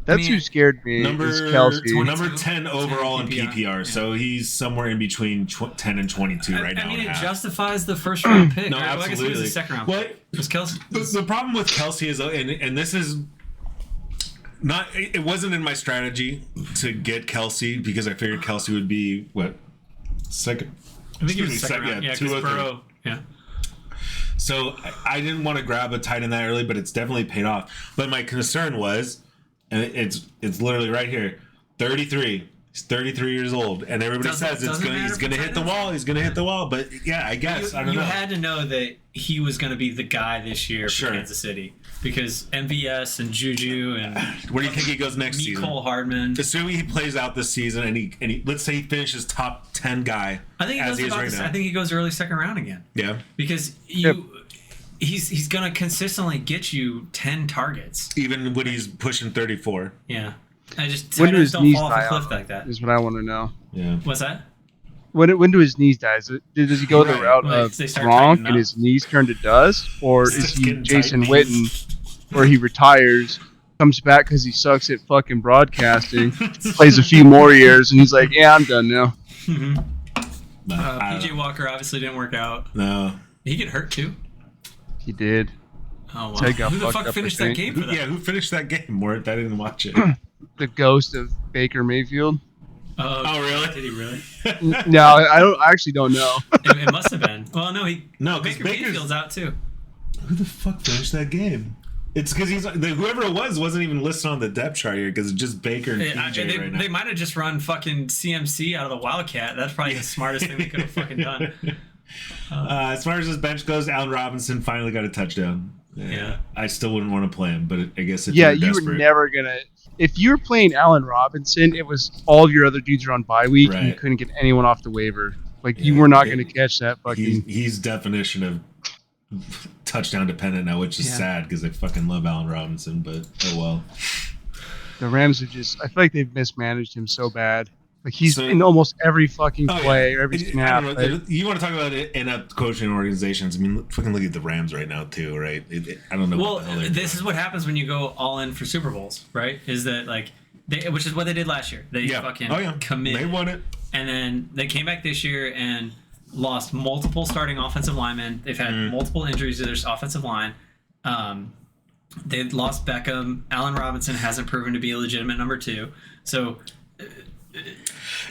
That's who scared me. Is Kelsey. Number 10 overall in PPR. Yeah. So he's somewhere in between 10 and 22 right now. I mean, it justifies the first round pick. No, right? absolutely. Well, I guess it was the second round pick. Was Kelsey? The problem with Kelsey is, and this is not, it wasn't in my strategy to get Kelsey because I figured Kelsey would be, second? I think he was second round. Yeah, because Burrow. Yeah. So I didn't want to grab a tight end that early, but it's definitely paid off. But my concern was, and it's literally right here, 33. He's 33 years old, and everybody says he's going to hit the wall. He's going to hit the wall. But yeah, I guess I don't know. You had to know that he was going to be the guy this year for Kansas City because MVS and Juju and where do you think he goes next season? Cole Hardman. Assuming he plays out this season, and he let's say he finishes top 10 guy. I think he goes I think he goes early second round again. Yeah, because he's gonna consistently get you 10 targets, even when he's pushing 34. Yeah, I just when do his knees fall die off a cliff like that. Is what I want to know. Yeah, what's that? When do his knees die? Does he go the route of Gronk and his knees turn to dust, or is he Jason Witten, where he retires, comes back because he sucks at fucking broadcasting, plays a few more years, and he's like, yeah, I'm done now. Mm-hmm. PJ Walker obviously didn't work out. No, he get hurt too. He did. Oh wow! Who the fuck finished that game for that? Yeah, who finished that game? Mort, I didn't watch it. The ghost of Baker Mayfield. Oh really? Did he really? No, I actually don't know. It must have been. Well, no, Baker Mayfield's out too. Who the fuck finished that game? It's because whoever it wasn't even listed on the depth chart here because it's just Baker and PJ right now. They might have just run fucking CMC out of the Wildcat. That's probably the smartest thing they could have fucking done. As far as his bench goes, Allen Robinson finally got a touchdown. Yeah. I still wouldn't want to play him, but I guess if you were never gonna. If you were playing Allen Robinson, it was all of your other dudes are on bye week, and you couldn't get anyone off the waiver. Like you were not going to catch that fucking. He's definition of touchdown dependent now, which is sad because I fucking love Allen Robinson, but oh well. The Rams are just. I feel like they've mismanaged him so bad. Like he's in almost every fucking play, or every snap. You want to talk about inept coaching organizations? I mean, fucking look at the Rams right now too, right? I don't know. Well, this is what happens when you go all in for Super Bowls, right? Is that like, which is what they did last year. They fucking committed. They won it, and then they came back this year and lost multiple starting offensive linemen. They've had multiple injuries to their offensive line. They lost Beckham. Allen Robinson hasn't proven to be a legitimate number 2. So.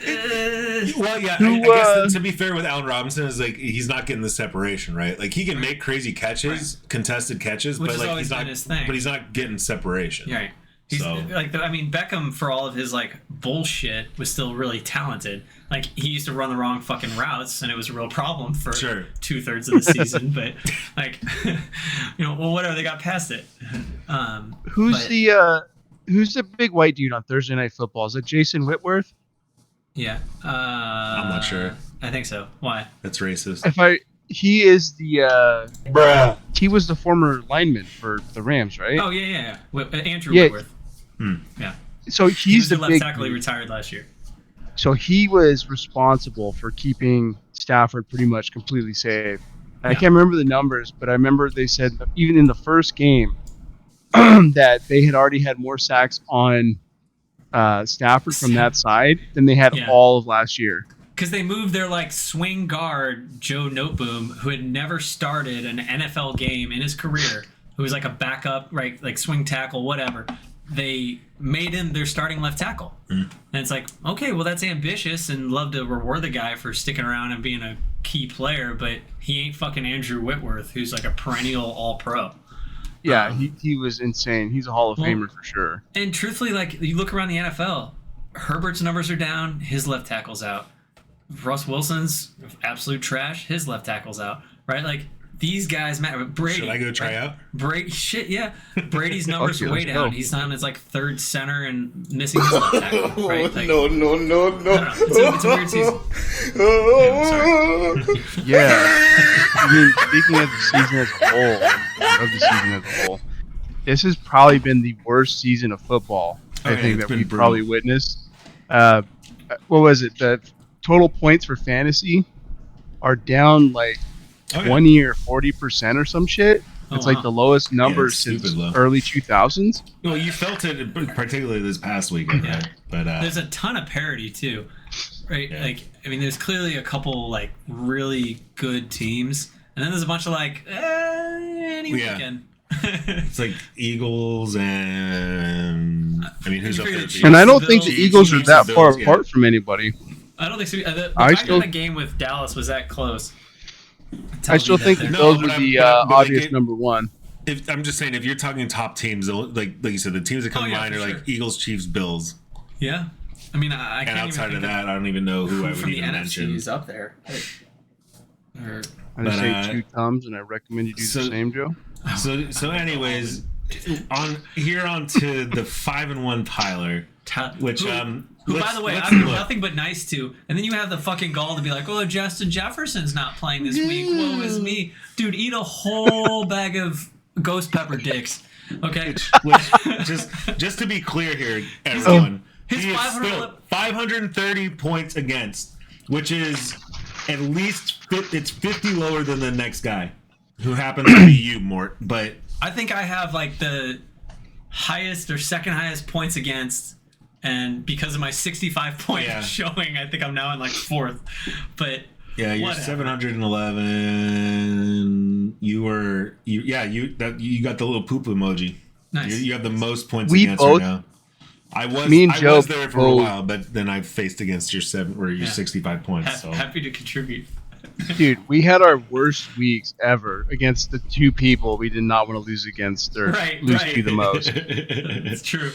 Well, yeah. I guess to be fair with Allen Robinson is like he's not getting the separation, right? Like he can make crazy catches, contested catches, which but like he's not. His thing. But he's not getting separation. Right. He's Beckham for all of his like bullshit was still really talented. Like he used to run the wrong fucking routes, and it was a real problem for 2/3 of the season. But like, whatever, they got past it. Who's the big white dude on Thursday Night Football? Is it Jason Whitworth? Yeah. I'm not sure. I think so. Why? That's racist. He is the he was the former lineman for the Rams, right? Oh yeah. Andrew Whitworth. Yeah. So he was the left tackle. He retired last year. So he was responsible for keeping Stafford pretty much completely safe. I can't remember the numbers, but I remember they said that even in the first game that they had already had more sacks on Stafford from that side than they had all of last year. Because they moved their like swing guard Joe Noteboom, who had never started an NFL game in his career, who was like a backup, right, like swing tackle, whatever. they made him their starting left tackle. And it's like, okay, well, that's ambitious and love to reward the guy for sticking around and being a key player, but he ain't fucking Andrew Whitworth, who's like a perennial all-pro. Yeah, he was insane. He's a Hall of Famer for sure. And truthfully, like, you look around the NFL, Herbert's numbers are down, his left tackle's out. Russ Wilson's absolute trash, his left tackle's out. Right? Like, these guys matter. Brady. Should I go try out? Brady's numbers are way down. He's on his like third center and missing his left tackle. Right? Like, no. It's a weird season. I mean, speaking of the season as a whole, this has probably been the worst season of football I think that we've probably witnessed. What was it? The total points for fantasy are down like 20 or 40% or some shit. It's like the lowest number since early 2000s. Well, you felt it particularly this past weekend, right? But there's a ton of parity too, right? Yeah. Like, I mean, there's clearly a couple like really good teams, and then there's a bunch of like any weekend. It's like Eagles and I mean, who's up there? And I don't think the Eagles are that far apart from anybody. I don't think so. The fact that the game with Dallas was that close. I still think the Bills are the obvious number one. I'm just saying, if you're talking top teams, like you said, the teams that come to mind are like Eagles, Chiefs, Bills. Yeah, I mean, I can't. And outside of that, I don't even know who I would even mention. Who's up there? I just say two thumbs, and I recommend you do the same, Joe. So, anyways, on to the 5-1 Tyler, which who, by the way, I'm nothing but nice to. And then you have the fucking gall to be like, oh, Justin Jefferson's not playing this week. Woe is me. Dude, eat a whole bag of ghost pepper dicks. Okay? Which just to be clear here, everyone, he is still 530 points against, which is at least it's 50 lower than the next guy, who happens to be you, Mort. But I think I have like the highest or second highest points against. And because of my 65 point showing, I think I'm now in like fourth. But you're whatever. 711. You got the little poop emoji. Nice. You have the most points against right now. I was there for a while, but then I faced against your 65 points. So happy to contribute. Dude, we had our worst weeks ever against the two people we did not want to lose against or lose to the most. It's true.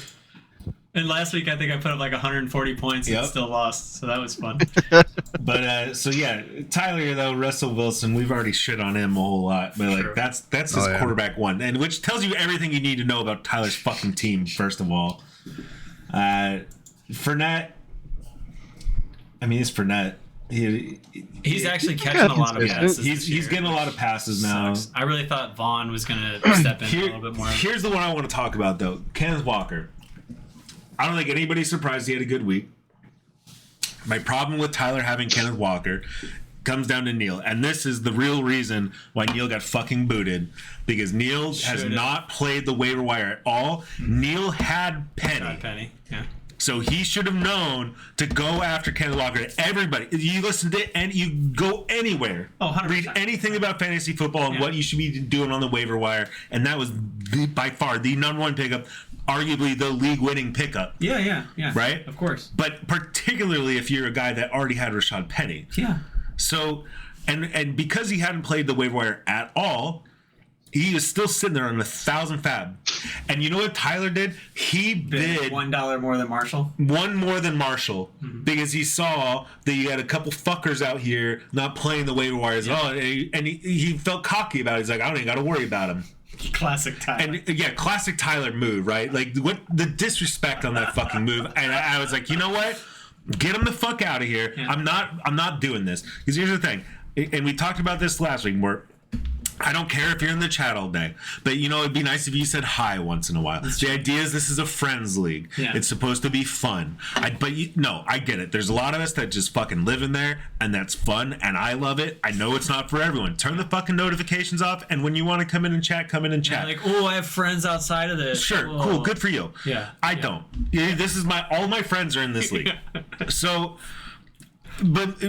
And last week, I think I put up like 140 points and still lost, so that was fun. But Tyler though, Russell Wilson, we've already shit on him a whole lot, but like that's his quarterback one, and which tells you everything you need to know about Tyler's fucking team. First of all, Fournette. I mean, it's Fournette. He's actually catching a lot of passes. He's getting a lot of passes now. I really thought Vaughn was gonna step in a little bit more. Here's the one I want to talk about though, Kenneth Walker. I don't think anybody's surprised he had a good week. My problem with Tyler having Kenneth Walker comes down to Neil. And this is the real reason why Neil got fucking booted. Because Neil has not played the waiver wire at all. Neil had Penny. Yeah. So he should have known to go after Kenneth Walker. Everybody, you listen to and you go anywhere. 100%. Read anything about fantasy football and what you should be doing on the waiver wire. And that was by far the number one pickup. Arguably the league-winning pickup. Yeah. Right? Of course. But particularly if you're a guy that already had Rashad Penny. Yeah. So, and because he hadn't played the waiver wire at all, he was still sitting there on 1,000 fab. And you know what Tyler did? He bid $1 more than Marshall. One more than Marshall, because he saw that you had a couple fuckers out here not playing the waiver wires at all, and he felt cocky about it. He's like, I don't even got to worry about him. Classic Tyler. And classic Tyler move, right? Like what the disrespect on that fucking move. And I was like, you know what? Get him the fuck out of here. Yeah. I'm not doing this. Because here's the thing, and we talked about this last week, Mort. I don't care if you're in the chat all day, but it'd be nice if you said hi once in a while. The idea is this is a friends league. Yeah. It's supposed to be fun. I get it. There's a lot of us that just fucking live in there, and that's fun, and I love it. I know it's not for everyone. Turn the fucking notifications off, and when you want to come in and chat, come in and chat. Like, I have friends outside of this. Sure, cool, good for you. Yeah. I don't. This is all my friends are in this league. So, but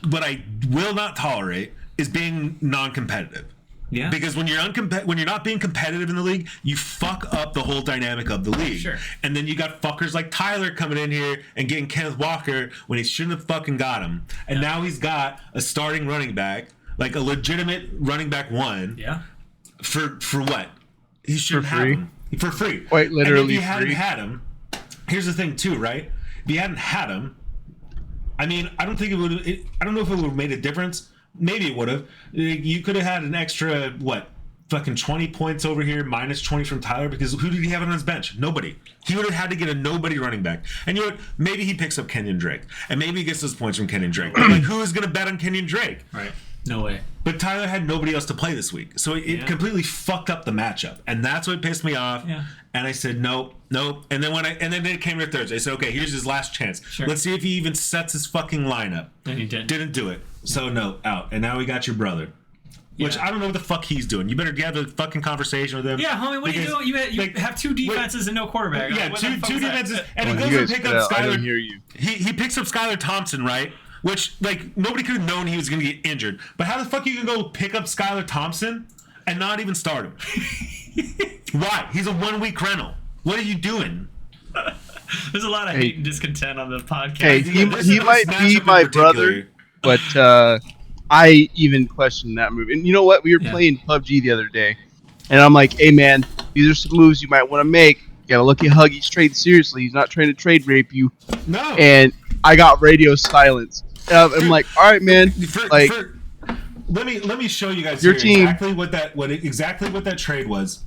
what I will not tolerate is being non-competitive. Yeah. Because when you're not being competitive in the league, you fuck up the whole dynamic of the league. Sure. And then you got fuckers like Tyler coming in here and getting Kenneth Walker when he shouldn't have fucking got him. And now he's got a starting running back, like a legitimate running back one. Yeah. For what? He shouldn't have him. For free. Quite literally. And if you hadn't had him, here's the thing too, right? If you hadn't had him, I mean, I don't think it would. I don't know if it would have made a difference. Maybe it would have. You could have had an extra fucking 20 points over here, minus 20 from Tyler, because who did he have on his bench? Nobody. He would have had to get a nobody running back. And you know what? Maybe he picks up Kenyon Drake, and maybe he gets those points from Kenyon Drake. But like, who is going to bet on Kenyon Drake? Right. No way. But Tyler had nobody else to play this week, so it completely fucked up the matchup, and that's what pissed me off. Yeah. And I said nope. And then it came to Thursday. I said, okay, here's his last chance. Sure. Let's see if he even sets his fucking lineup. And he didn't. Didn't do it. So no, out. And now we got your brother. Which I don't know what the fuck he's doing. You better have a fucking conversation with him. Yeah, homie, what are you doing? You have two defenses and no quarterback. Yeah, two defenses, and he you goes and guys pick cut up out. I Skylar. didn't hear you. He picks up Skylar Thompson, right? Which, like, nobody could have known he was going to get injured. But how the fuck are you going to go pick up Skylar Thompson and not even start him? Why? He's a 1 week rental. What are you doing? There's a lot of hate and discontent on the podcast. Hey, he might be my brother, but I even questioned that move. And you know what? We were playing PUBG the other day, and I'm like, hey, man, these are some moves you might want to make. You gotta look at Huggy's trade seriously. He's not trying to trade rape you. No. And I got radio silence. I'm like, all right, man. Let me show you guys your team exactly what that trade was.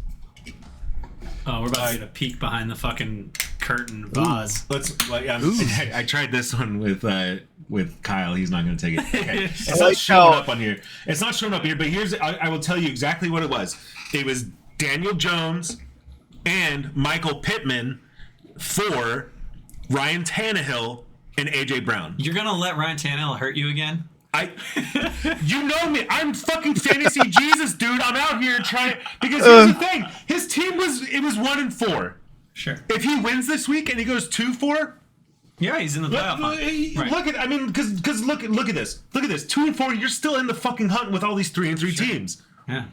Oh, we're about to get a peek behind the fucking curtain vase. I tried this one with Kyle. He's not going to take it. Okay. It's not showing up on here. It's not showing up here. But I will tell you exactly what it was. It was Daniel Jones and Michael Pittman for Ryan Tannehill and AJ Brown. You're gonna let Ryan Tannehill hurt you again? You know me. I'm fucking fantasy Jesus, dude. I'm out here trying because here's the thing. His team was 1-4. Sure. If he wins this week and he goes 2-4, yeah, he's in the playoff hunt. Look at, I mean, because look at this. Look at this. 2-4. You're still in the fucking hunt with all these 3-3 teams. Yeah.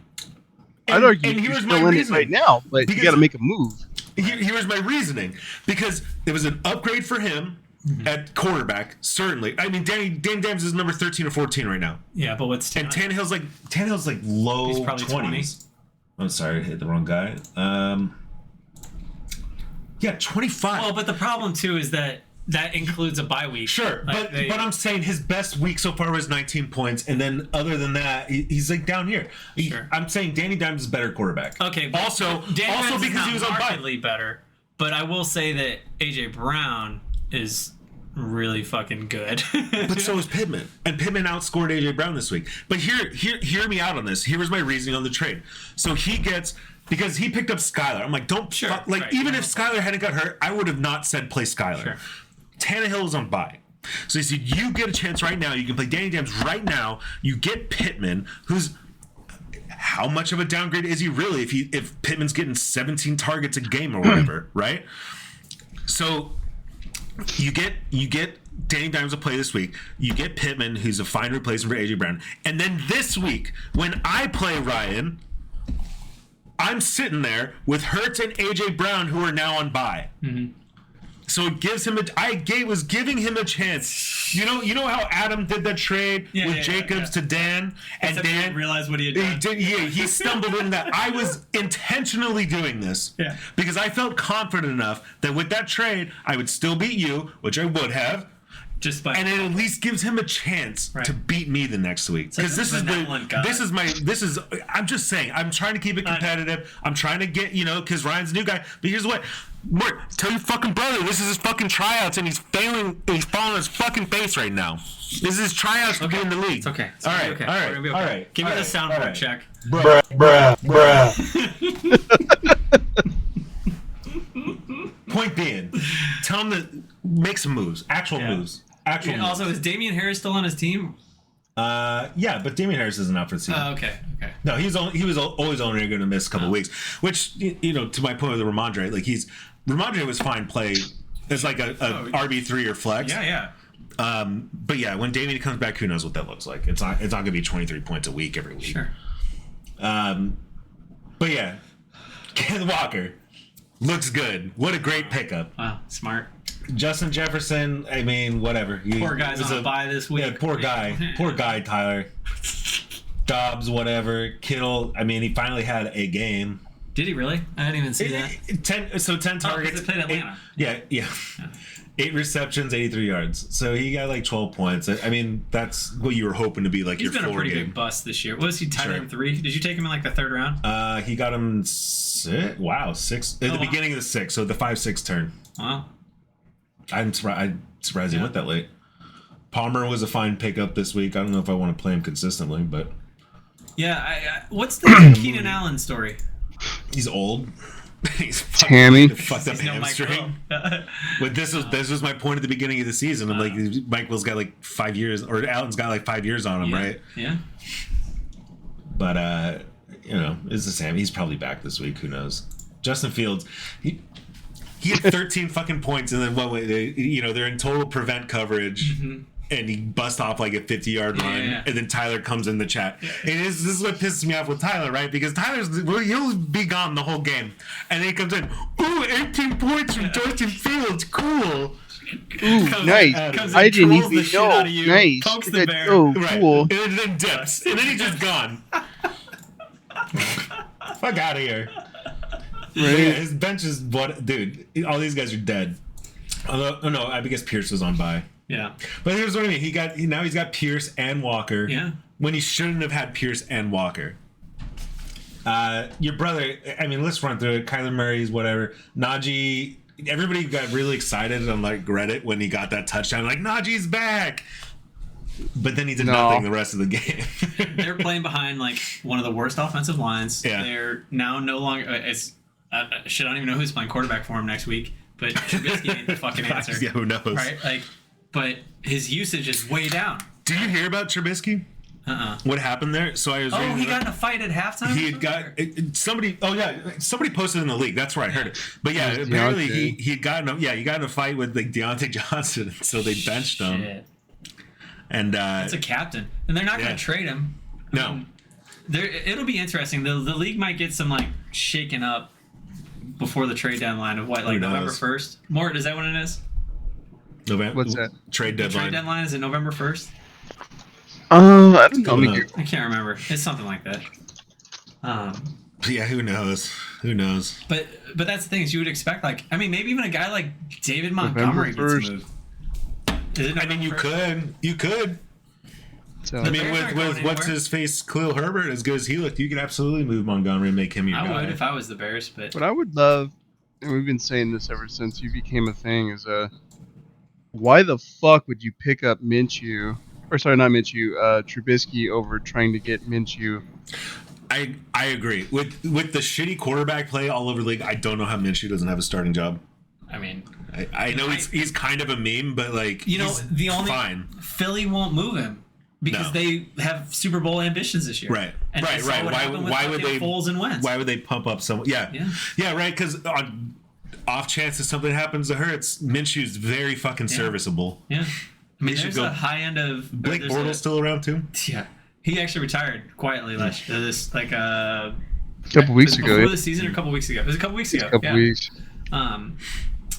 I'd argue you're still in it right now, but you got to make a move. Here was my reasoning. Because it was an upgrade for him at quarterback, certainly. I mean, Danny Dimes is number 13 or 14 right now. Yeah, but what's Tannehill's like low 20s. I'm sorry, I hit the wrong guy. Yeah, 25. Well, but the problem too is that includes a bye week. Sure, but I'm saying his best week so far was 19 points, and then other than that, he's like down here. Sure. I'm saying Danny Dimes is a better quarterback. Okay. Also because he was on bye. Markedly better, but I will say that AJ Brown is really fucking good. But so is Pittman, and Pittman outscored AJ Brown this week. But hear me out on this. Here was my reasoning on the trade. So he gets. Because he picked up Skylar. I'm like, even if Skylar hadn't got hurt, I would have not said play Skylar. Sure. Tannehill is on bye. So he said, you get a chance right now. You can play Danny Dimes right now. You get Pittman, who's... How much of a downgrade is he really if Pittman's getting 17 targets a game or whatever, right? So you get Danny Dimes to play this week. You get Pittman, who's a fine replacement for AJ Brown. And then this week, when I play Ryan... I'm sitting there with Hurts and AJ Brown, who are now on bye. Mm-hmm. So it gives him was giving him a chance. You know how Adam did that trade with Jacobs to Dan, and except Dan didn't realize what he had done. He stumbled into that. I was intentionally doing this because I felt confident enough that with that trade I would still beat you, which I would have. And it at least gives him a chance to beat me the next week. Because I'm just saying, I'm trying to keep it competitive. I'm trying to get, because Ryan's a new guy. But here's what, Mark, tell your fucking brother this is his fucking tryouts and he's falling on his fucking face right now. This is his tryouts to be in the league. It's okay. All right. Give me the soundboard check. Bruh. Point being, tell him to make some moves. Actual moves. Also, is Damian Harris still on his team? Yeah, but Damian Harris isn't out for the season. Okay. No, he was always only going to miss a couple weeks. Which, to my point with Ramondre, Ramondre was fine play as like a RB3 or flex. Yeah. But yeah, when Damian comes back, who knows what that looks like? It's not going to be 23 points a week every week. Sure. But yeah, Ken Walker looks good. What a great pickup. Wow, smart. Justin Jefferson, I mean, whatever. Poor guy's on a bye this week. Yeah, poor guy. Poor guy, Tyler. Dobbs, whatever. Kittle, I mean, he finally had a game. Did he really? I didn't even see that. 10 targets. They played Atlanta. Yeah. 8 receptions, 83 yards. So he got like 12 points. I mean, that's what you were hoping to be like your floor game. He's been a pretty big bust this year. Was he tight end 3? Did you take him in like the 3rd round? He got him 6. Wow, 6. At the beginning of the 6, so the 5-6 turn. Wow. I'm surprised he went that late. Palmer was a fine pickup this week. I don't know if I want to play him consistently, but... Yeah, what's the Keenan Allen story? He's old. He's fucked up hamstring. But this was my point at the beginning of the season. I'm like, Michael's got like 5 years, or Allen's got like 5 years on him, right? Yeah. But it's the same. He's probably back this week. Who knows? Justin Fields, he had 13 fucking points, and then they're in total prevent coverage. Mm-hmm. And he busts off like a 50-yard run, and then Tyler comes in the chat. Yeah. And this is what pisses me off with Tyler, right? Because he'll be gone the whole game, and then he comes in. Ooh, 18 points from Justin Fields, cool. Ooh, nice. I didn't even know. Nice. Pokes the bear. Oh, right. Cool. And then dips, and then he's just gone. Fuck out of here. Right. Yeah, his bench is dude. All these guys are dead. Although, no, I guess Pierce was on bye. Yeah, but here's what I mean. Now he's got Pierce and Walker. Yeah, when he shouldn't have had Pierce and Walker. Your brother. I mean, let's run through it. Kyler Murray's whatever. Najee. Everybody got really excited on like Reddit when he got that touchdown. Like Najee's back. But then he did nothing the rest of the game. They're playing behind like one of the worst offensive lines. Yeah. They're now no longer. I don't even know who's playing quarterback for him next week. But Trubisky ain't the fucking answer. Yeah, who knows? Right? Like. But his usage is way down. Did you hear about Trubisky? What happened there? So I was. He got in a fight at halftime. He had got somebody. Oh yeah, somebody posted in the league. That's where I heard it. But yeah, apparently he got in a fight with like Deontay Johnson, so they benched him. Shit. And it's a captain, and they're not going to trade him. No. It'll be interesting. The league might get some like shaken up before the trade deadline of what, like November 1st. Mort, is that what it is? November. What's that? Trade deadline. The trade deadline is it November 1st? I don't know. I can't remember. It's something like that. Yeah, who knows? But that's the thing is you would expect maybe even a guy like David Montgomery gets moved. I mean, you could. So, I mean, with what's his face, Khalil Herbert, as good as he looked, you could absolutely move Montgomery and make him your guy. I would if I was the Bears, but what I would love, and we've been saying this ever since you became a thing, is why the fuck would you pick up Minshew? Or sorry, not Minshew, Trubisky over trying to get Minshew? I agree. With the shitty quarterback play all over the league, I don't know how Minshew doesn't have a starting job. I mean, I know he's kind of a meme, but like the only fine. Philly won't move him because they have Super Bowl ambitions this year. Right. And right. Why would they Foles and Wentz? Why would they pump up someone? Yeah. Right. Because on off chance that something happens to Hurts, Minshew's very fucking serviceable. Yeah. I mean, there's a high end of Blake Bortles still around too. Yeah, he actually retired quietly last this like a couple weeks ago. Before the season, or a couple weeks ago. It was a couple weeks ago. A couple weeks.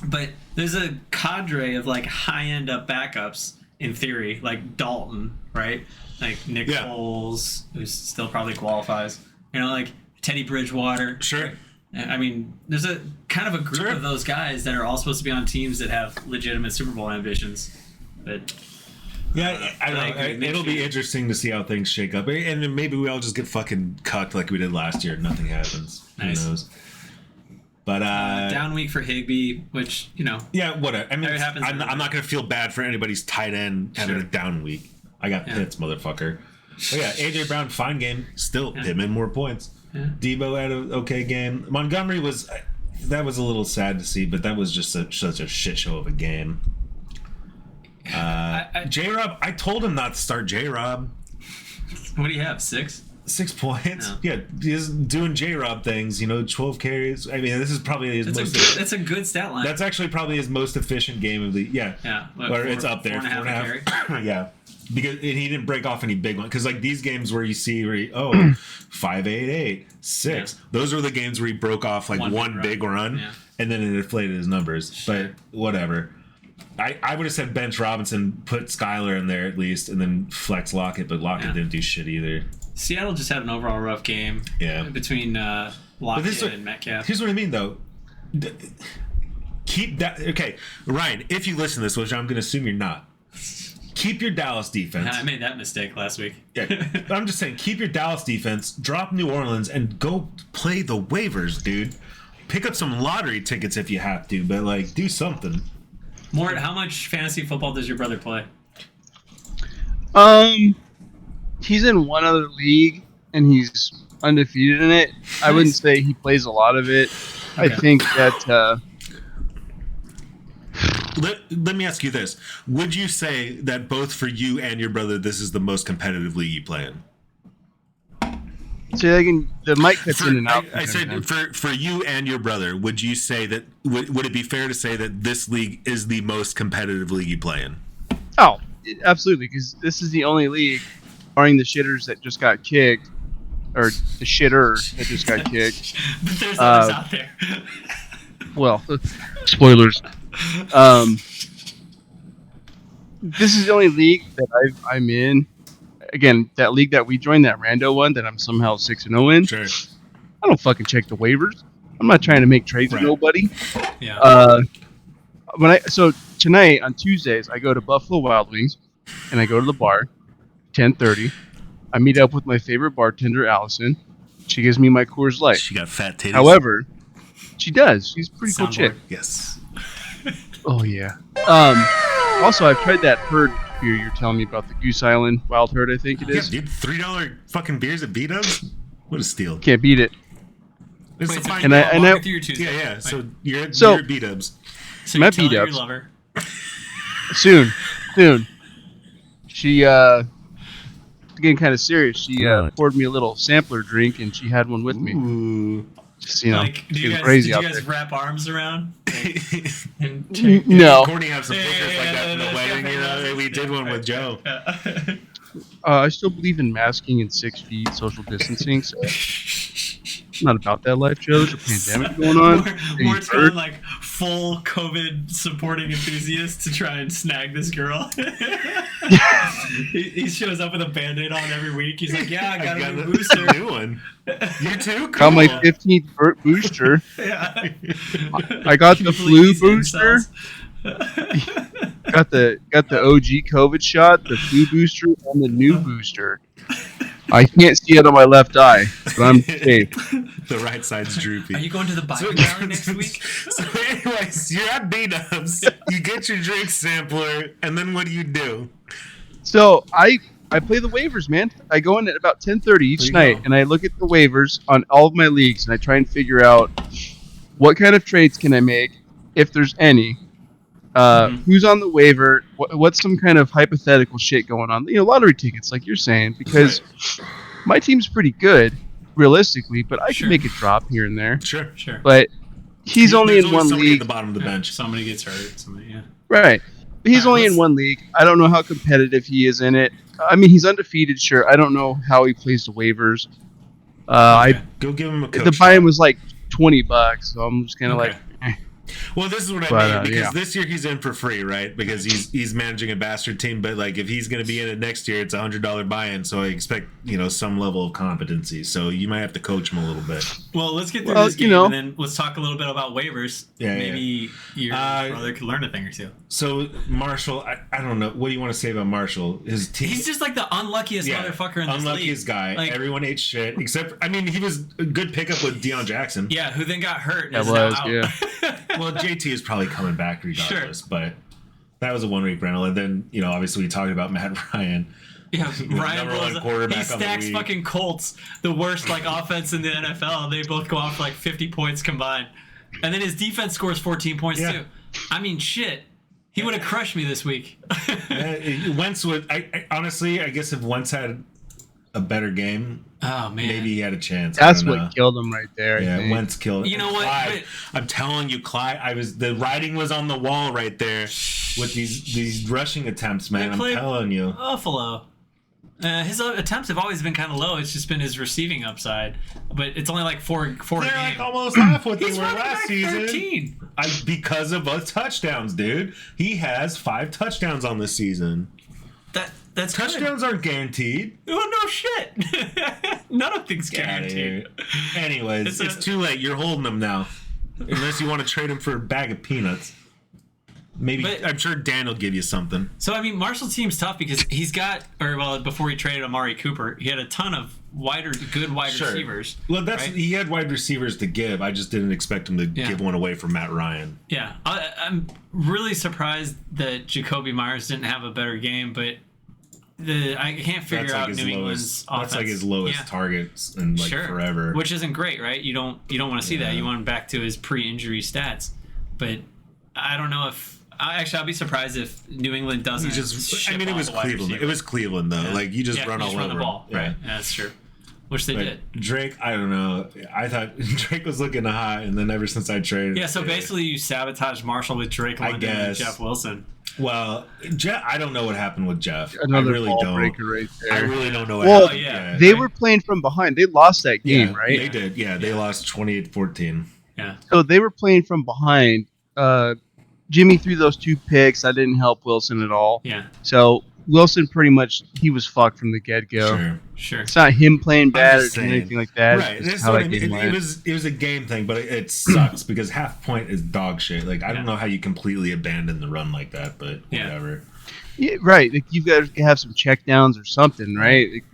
But there's a cadre of like high end up backups in theory, like Dalton, right? Like Nick Foles, who still probably qualifies. Like Teddy Bridgewater. Sure. Right? I mean, there's a kind of a group of those guys that are all supposed to be on teams that have legitimate Super Bowl ambitions. But I know. It'll be interesting to see how things shake up, and then maybe we all just get fucking cucked like we did last year. Nothing happens. Nice. Who knows? But down week for Higbee, which yeah, whatever. I mean, I'm not gonna feel bad for anybody's tight end having a down week. I got hits, motherfucker. But yeah, AJ Brown, fine game. Still him in more points. Yeah. Debo had an okay game. Montgomery was a little sad to see, but that was just such a shit show of a game. J-Rob, I told him not to start J-Rob. What do you have? 6? 6 points. Yeah, he's doing J-Rob things. 12 carries. I mean, this is probably his That's a good stat line. That's actually probably his most efficient game of the. Yeah. Or it's up there. 4.5. Yeah. Because he didn't break off any big one. Because like these games where you see 5.88, 6. Yeah. Those are the games where he broke off like one big run, and then it inflated his numbers. Sure. But whatever. I would have said bench Robinson, put Skyler in there at least, and then flex Lockett, but Lockett didn't do shit either. Seattle just had an overall rough game. Yeah. Between Lockett and Metcalf. Here's what I mean, though. Keep that. Okay, Ryan, if you listen to this, which I'm going to assume you're not, keep your Dallas defense. I made that mistake last week. Yeah, I'm just saying, keep your Dallas defense, drop New Orleans, and go play the waivers, dude. Pick up some lottery tickets if you have to, but like, do something. Mort, how much fantasy football does your brother play? He's in one other league, and he's undefeated in it. Nice. I wouldn't say he plays a lot of it. Okay. I think that... Let me ask you this. Would you say that both for you and your brother, this is the most competitive league you play in? So the mic cuts in and out. I said for you and your brother, would you say that... Would it be fair to say that this league is the most competitive league you play in? Oh, absolutely, because this is the only league, barring the shitters that just got kicked, or the shitter that just got kicked. But there's others out there. Well, spoilers. This is the only league that I'm in. Again, that league that we joined, that rando one, that I'm somehow 6-0 in. Sure. I don't fucking check the waivers. I'm not trying to make trades with nobody. Yeah. So tonight on Tuesdays, I go to Buffalo Wild Wings, and I go to the bar, 10:30. I meet up with my favorite bartender, Allison. She gives me my Coors Light. She got fat titties. However, she does. She's a pretty cool chick. Yes. Oh yeah. Also, I've tried that herd beer you're telling me about, the Goose Island Wild Herd, I think it is. Yeah, dude, $3 fucking beers at B-Dubs? What a steal. Can't beat it. Wait, so and I yeah. So you're at B-Dubs. So you tell your lover. Soon. She getting kind of serious. She poured me a little sampler drink, and she had one with me. Ooh. Just, like, did you guys wrap arms around? No. Courtney have some pictures like that from the wedding. We did one with Joe. I still believe in masking and 6 feet social distancing. So not about that life, Joe. There's a pandemic going on. We're going like full COVID supporting enthusiast to try and snag this girl. He shows up with a Band-Aid on every week. He's like, yeah, I got a new booster. A new one. You too? Cool. Got my 15th booster. Yeah. I got the flu booster. Got the OG COVID shot, the flu booster, and the new booster. I can't see it on my left eye, but I'm safe. The right side's droopy. Are you going to the Bible rally next week? So anyways, you're at B-Dubs, you get your drink sampler, and then what do? So I play the waivers, man. I go in at about 10:30 each night, and I look at the waivers on all of my leagues, and I try and figure out what kind of trades can I make, if there's any. Who's on the waiver? What's some kind of hypothetical shit going on? Lottery tickets, like you're saying, because my team's pretty good, realistically, but I can make a drop here and there. Sure. But he's only in one league. At the bottom of the bench. Somebody gets hurt. Right. But he's only in one league. I don't know how competitive he is in it. I mean, he's undefeated, sure. I don't know how he plays the waivers. Go give him a coach. The buy-in was like $20, so I'm just kind of like... Well, this is what I mean, because this year he's in for free, right? Because he's managing a bastard team, but like if he's going to be in it next year, it's $100 buy-in, so I expect some level of competency. So you might have to coach him a little bit. Well, let's get through this game, and then let's talk a little bit about waivers. Maybe your brother could learn a thing or two. So Marshall, I don't know. What do you want to say about Marshall? His team. He's just like the unluckiest motherfucker in this league. Unluckiest guy. Like, everyone ate shit except. I mean, he was a good pickup with Deion Jackson. Yeah, who then got hurt. That was Well, JT is probably coming back regardless, but that was a 1-week rental. And then, obviously we talked about Matt Ryan. Yeah, Ryan he stacks fucking Colts, the worst offense in the NFL. They both go off for 50 points combined. And then his defense scores 14 points too. I mean, shit. He would have crushed me this week. Wentz would. I honestly, I guess if Wentz had a better game, maybe he had a chance. That's what killed him right there. Yeah, Wentz killed him. You know what? Clyde, I'm telling you, Clyde. The writing was on the wall right there with these rushing attempts, man. I'm telling you, Buffalo. His attempts have always been kind of low. It's just been his receiving upside, but it's only like four. They're like almost half what they were last season. 13. Because of both touchdowns, dude. He has 5 touchdowns on this season. That's touchdowns aren't guaranteed. Oh no shit! None of things guaranteed. Anyways, it's too late. You're holding him now, unless you want to trade him for a bag of peanuts. Maybe I'm sure Dan will give you something. So I mean, Marshall's team's tough because he's got, before he traded Amari Cooper, he had a ton of good wide receivers. Well, he had wide receivers to give. I just didn't expect him to give one away for Matt Ryan. Yeah, I'm really surprised that Jacoby Myers didn't have a better game, but I can't figure out New England's offense. That's like his lowest targets in forever, which isn't great, right? You don't want to see that. You want him back to his pre-injury stats, but I don't know if. I'll be surprised if New England doesn't. It was Cleveland. It was Cleveland, though. Yeah. Like, you just run all over the ball. Yeah. Right. Yeah, that's true. Which they did. Drake, I don't know. I thought Drake was looking hot, and then ever since I traded. Yeah, so basically you sabotaged Marshall with Drake London and Jeff Wilson. Well, I don't know what happened with Jeff. Another I really ball don't. Breaker right there. I really don't know what happened. Yeah. They were playing from behind. They lost that game, right? They did. Yeah, they lost 28-14. Yeah. So they were playing from behind. Jimmy threw those 2 picks. That didn't help Wilson at all. Yeah. So Wilson pretty much, he was fucked from the get-go. Sure. It's not him playing bad or anything like that. Right. That's what I mean. It was a game thing, but it sucks because half point is dog shit. Like, I don't know how you completely abandon the run like that, but whatever. Yeah, right. Like, you've got to have some checkdowns or something, right? Like,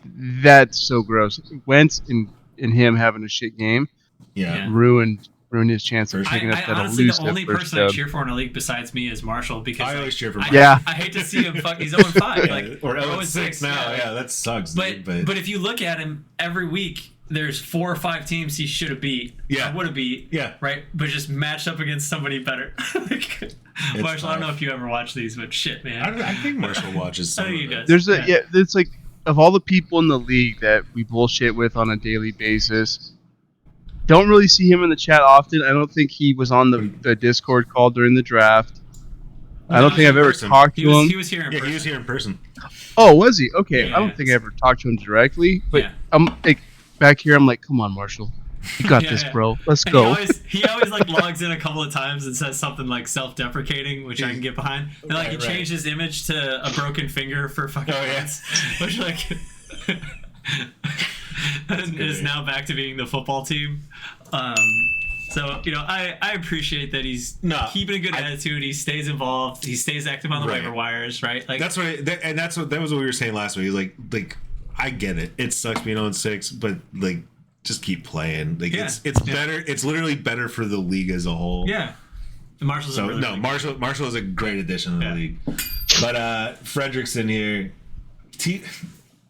that's so gross. Wentz and him having a shit game ruined his chance of picking up that honestly, the only person I cheer for in a league besides me is Marshall because I always cheer for Marshall. I hate to see him fuck. He's 0-5, like or 0-6 now. Yeah, that sucks. But if you look at him every week, there's 4 or 5 teams he should have beat. Yeah, would have beat. Yeah, right. But just matched up against somebody better. Marshall, I don't know if you ever watch these, but shit, man. I think Marshall watches some. He does. There's it's like of all the people in the league that we bullshit with on a daily basis. Don't really see him in the chat often. I don't think he was on the Discord call during the draft. I don't think I've ever talked to him. He was here in person. He was here in person. Oh, was he? Okay. I don't think I ever talked to him directly. But I'm like back here. I'm like, come on, Marshall. You got this, bro. Let's go. He always like logs in a couple of times and says something like self-deprecating, which I can get behind. And like he changed his image to a broken finger for fucking Wentz, which like is now back to being the football team. So I appreciate that he's keeping a good attitude. He stays involved. He stays active on the waiver wires, right? Like that was what we were saying last week. Like I get it. It sucks being 0-6, but like just keep playing. Like it's better. It's literally better for the league as a whole. Yeah. Marshall's Marshall is a great addition to the league. But Fredrickson here,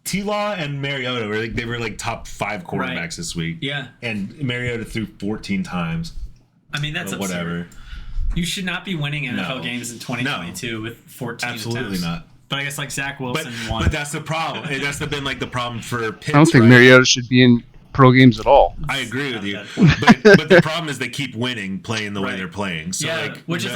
T-Law and Mariota were top 5 quarterbacks this week. Yeah. And Mariota threw 14 times. I mean, that's whatever. You should not be winning NFL games in 2022 with 14 Absolutely attempts. Not. But I guess Zach Wilson won. But that's the problem. That's been the problem for Pitts. I don't think Mariota should be in pro games at all. I agree with you. But the problem is they keep winning playing the way they're playing. So which is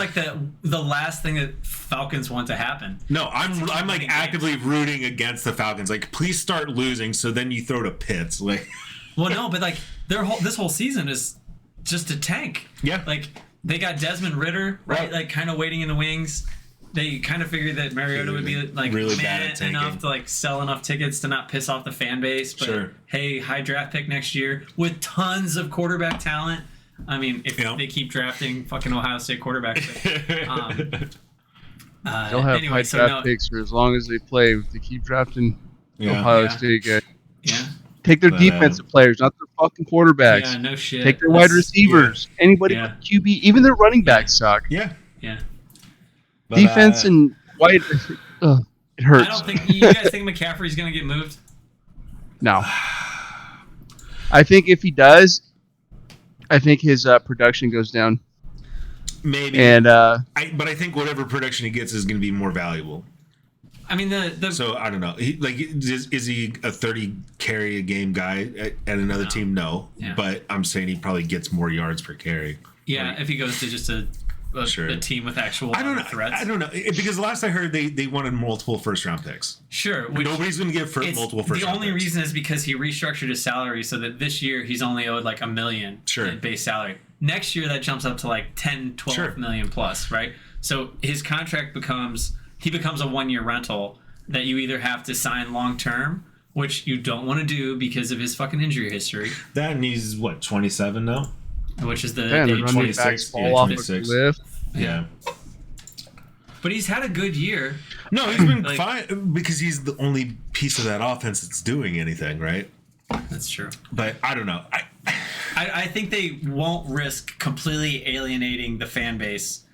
the last thing that Falcons want to happen. No, I'm actively rooting against the Falcons. Like, please start losing so then you throw to Pitts. Like, well, no, but this whole season is just a tank. Yeah. Like, they got Desmond Ridder, right? Like, kind of waiting in the wings. They kind of figured that Mariota would be really bad enough to sell enough tickets to not piss off the fan base. But hey, high draft pick next year with tons of quarterback talent. I mean, if they keep drafting fucking Ohio State quarterbacks, they'll have high draft picks for as long as they play. If they keep drafting Ohio State guys. Yeah. Take their defensive players, not their fucking quarterbacks. Yeah, no shit. Take their wide receivers. Anybody but QB, even their running backs suck. Yeah. Yeah. But, defense and wide, it hurts. I don't think you guys think McCaffrey's going to get moved. No. I think if he does, I think his production goes down. Maybe. And but I think whatever production he gets is going to be more valuable. I mean, so I don't know. Is he a 30 carry a game guy at another team? No, but I'm saying he probably gets more yards per carry. Yeah, if he goes to just a team with actual threats. I don't know because last I heard they wanted multiple first round picks. Sure, nobody's going to give multiple first. The round only picks. reason is because he restructured his salary so that this year he's only owed like $1 million in base salary. Next year that jumps up to like 10, 12 million plus, right? So his contract becomes a 1-year rental that you either have to sign long term, which you don't want to do because of his fucking injury history. That and he's 27 now. Which is the age 26. Fall off a cliff. Yeah. But he's had a good year. No, he's been fine because he's the only piece of that offense that's doing anything, right? That's true. But I don't know. I think they won't risk completely alienating the fan base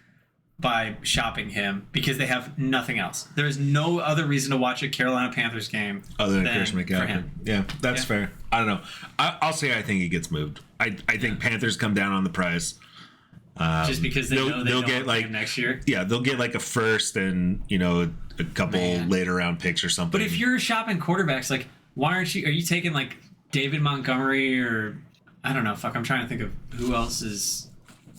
by shopping him because they have nothing else. There is no other reason to watch a Carolina Panthers game other than Chris McCaffrey. Yeah, that's fair. I don't know. I'll say I think he gets moved. I think Panthers come down on the price. Just because they'll get like next year. Yeah, they'll get like a first and a couple later round picks or something. But if you're shopping quarterbacks, like why are you taking like David Montgomery or I don't know? Fuck, I'm trying to think of who else is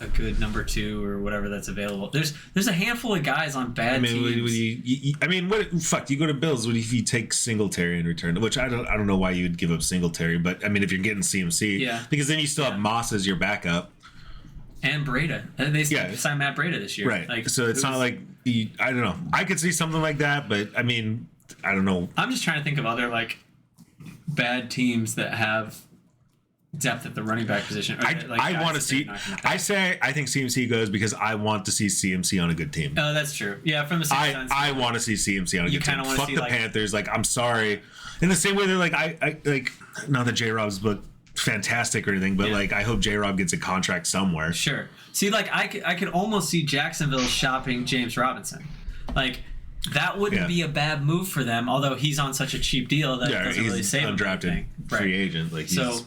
a good number 2 or whatever that's available. There's a handful of guys on bad teams. You go to Bills. What if you take Singletary in return? Which I don't know why you would give up Singletary, but I mean if you're getting CMC, because then you still have Moss as your backup. And Breda. And they signed Matt Breda this year. Right. Like, so it's not like I don't know. I could see something like that, but I mean, I don't know. I'm just trying to think of other like bad teams that have depth at the running back position. I want to see. I think CMC goes because I want to see CMC on a good team. Oh, that's true. Yeah, from the same sense. I want to see CMC on a good team. Fuck the Panthers. Like, I'm sorry. In the same way they're like, I like not that J Rob's but fantastic or anything, but like I hope J Rob gets a contract somewhere. Sure. See, like I could almost see Jacksonville shopping James Robinson. Like that wouldn't be a bad move for them, although he's on such a cheap deal that it doesn't really save him. Undrafted free agent. Like so.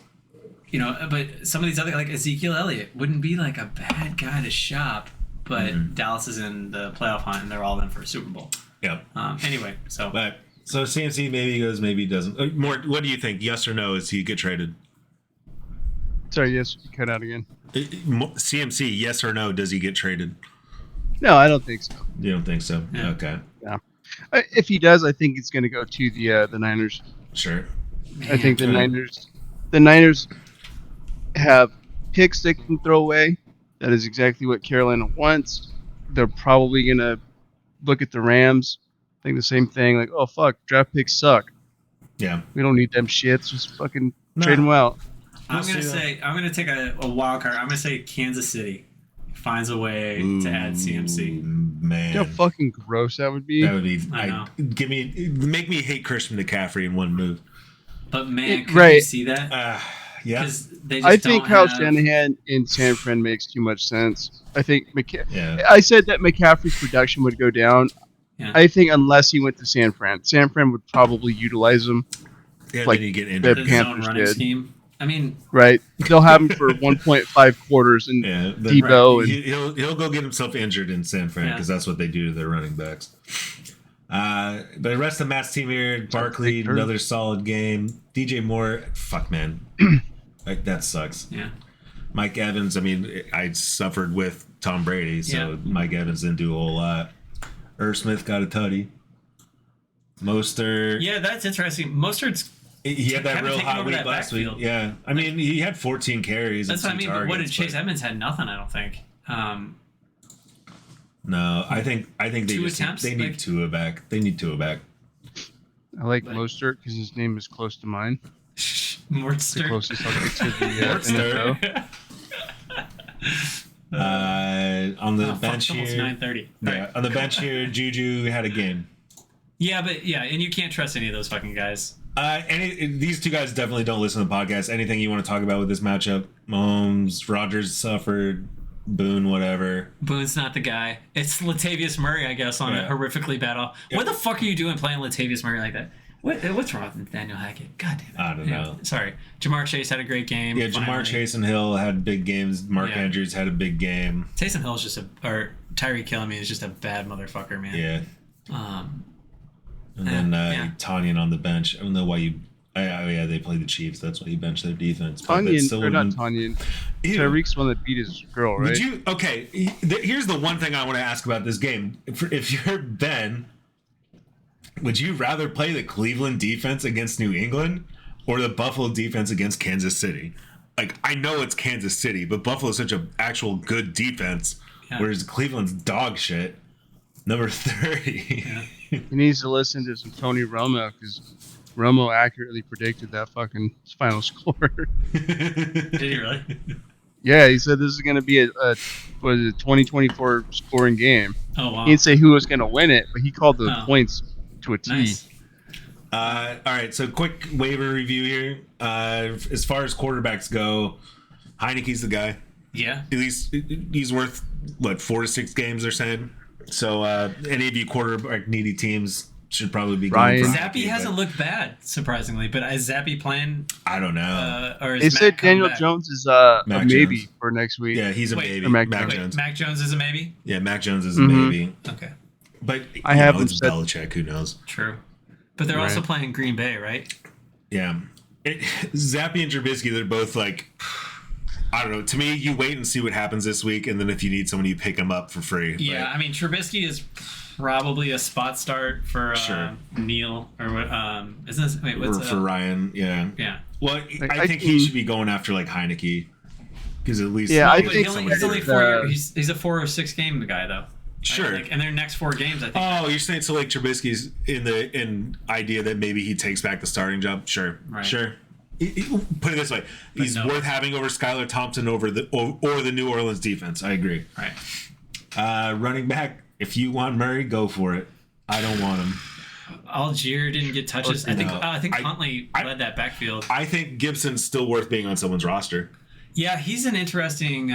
But some of these other, like Ezekiel Elliott, wouldn't be like a bad guy to shop, but Dallas is in the playoff hunt and they're all in for a Super Bowl. Yeah. Anyway, so CMC maybe goes, maybe doesn't. More. What do you think? Yes or no? Is he get traded? Sorry, yes, cut out again. CMC, yes or no? Does he get traded? No, I don't think so. You don't think so? Yeah. Okay. Yeah. If he does, I think it's going to go to the Niners. Sure. I think the Niners have picks they can throw away. That is exactly what Carolina wants. They're probably going to look at the Rams, think the same thing, like, oh, fuck, draft picks suck. Yeah. We don't need them shits. Just fucking trade them out. I'm going to take a wild card. I'm going to say Kansas City finds a way to add CMC. Man. You know how fucking gross that would be? That would be. Make me hate Christian McCaffrey in one move. But man, could you see that? Yeah. I think Kyle Shanahan in San Fran makes too much sense. I think I said that McCaffrey's production would go down. Yeah. I think unless he went to San Fran would probably utilize him. Yeah, like then you get injured. The Panthers did. Scheme. I mean, right? They'll have him for 1.5 quarters and Debo. And he'll go get himself injured in San Fran because that's what they do to their running backs. But the rest of Matt's team here, Barkley, another solid game. DJ Moore, fuck man, that sucks. Yeah. Mike Evans, I mean, I suffered with Tom Brady, so Mike Evans didn't do a whole lot. Irv Smith got a tutty. Mostert. Yeah, that's interesting. Mostert's. He had that real hot week last week. Yeah, I mean, he had 14 carries. That's what I mean. But what did Chase Edmonds had nothing? I don't think. No, I think they need Tua back. They need Tua back. I like Mostert because his name is close to mine. Mostert. The closest I'll get to the NFL. On the bench here, 9:30. Yeah, on the bench here, Juju had a game. Yeah, and you can't trust any of those fucking guys. These two guys definitely don't listen to the podcast. Anything you want to talk about with this matchup? Mahomes, Rodgers suffered, Boone, whatever. Boone's not the guy. It's Latavius Murray, I guess, on a horrifically bad off. What the fuck are you doing playing Latavius Murray like that? What's wrong with Nathaniel Hackett? God damn it. I don't know. Sorry. Jamar Chase had a great game. Yeah, Jamar Chase and Hill had big games. Mark Andrews had a big game. Taysom Hill is just Tyreek Hill is just a bad motherfucker, man. Yeah. And then Tanyan on the bench. I don't know why you. They play the Chiefs. That's why you bench their defense. Tanyan, or not Tanyan. Tariq's one that beat his girl, right? Would you? Okay. Here's the one thing I want to ask about this game. If you're Ben, would you rather play the Cleveland defense against New England or the Buffalo defense against Kansas City? Like, I know it's Kansas City, but Buffalo's such an actual good defense, whereas Cleveland's dog shit. Number 30. Yeah. He needs to listen to some Tony Romo, because Romo accurately predicted that fucking final score. Did he really? Yeah, he said this is going to be a 2024 scoring game. Oh, wow. He didn't say who was going to win it, but he called the points to a T. Nice. All right, so quick waiver review here. As far as quarterbacks go, Heineke's the guy. Yeah. At least he's worth, 4 to 6 games, they're saying. So any of you quarterback needy teams should probably be Ryan. going. Zappy hasn't looked bad, surprisingly, but is Zappy playing? I don't know. Or is they said Mac Daniel back? Jones is a maybe Jones. for next week. Yeah, he's a maybe. Mac Jones. Mac Jones is a maybe? Yeah, Mac Jones is a maybe. Okay. But I have know, it's Belichick. Who knows? True. But they're also playing Green Bay, right? Yeah. Zappy and Trubisky, they're both I don't know. To me, you wait and see what happens this week, and then if you need someone, you pick them up for free. Yeah, but, I mean, Trubisky is probably a spot start for Neil or what? Isn't this? Wait, what's for Ryan? Yeah. Yeah. Well, I think he should be going after Heineke, because at least I think he's only 4 years. He's a 4 or 6 game guy though. Sure. Right? And their next 4 games, I think. Oh, you're saying so Trubisky's in idea that maybe he takes back the starting job? Sure. Right. Sure. Put it this way: he's worth having over Skylar Thompson or the New Orleans defense. I agree. Right. Running back, if you want Murray, go for it. I don't want him. Algier didn't get touches. I think Huntley led that backfield. I think Gibson's still worth being on someone's roster. Yeah, he's an interesting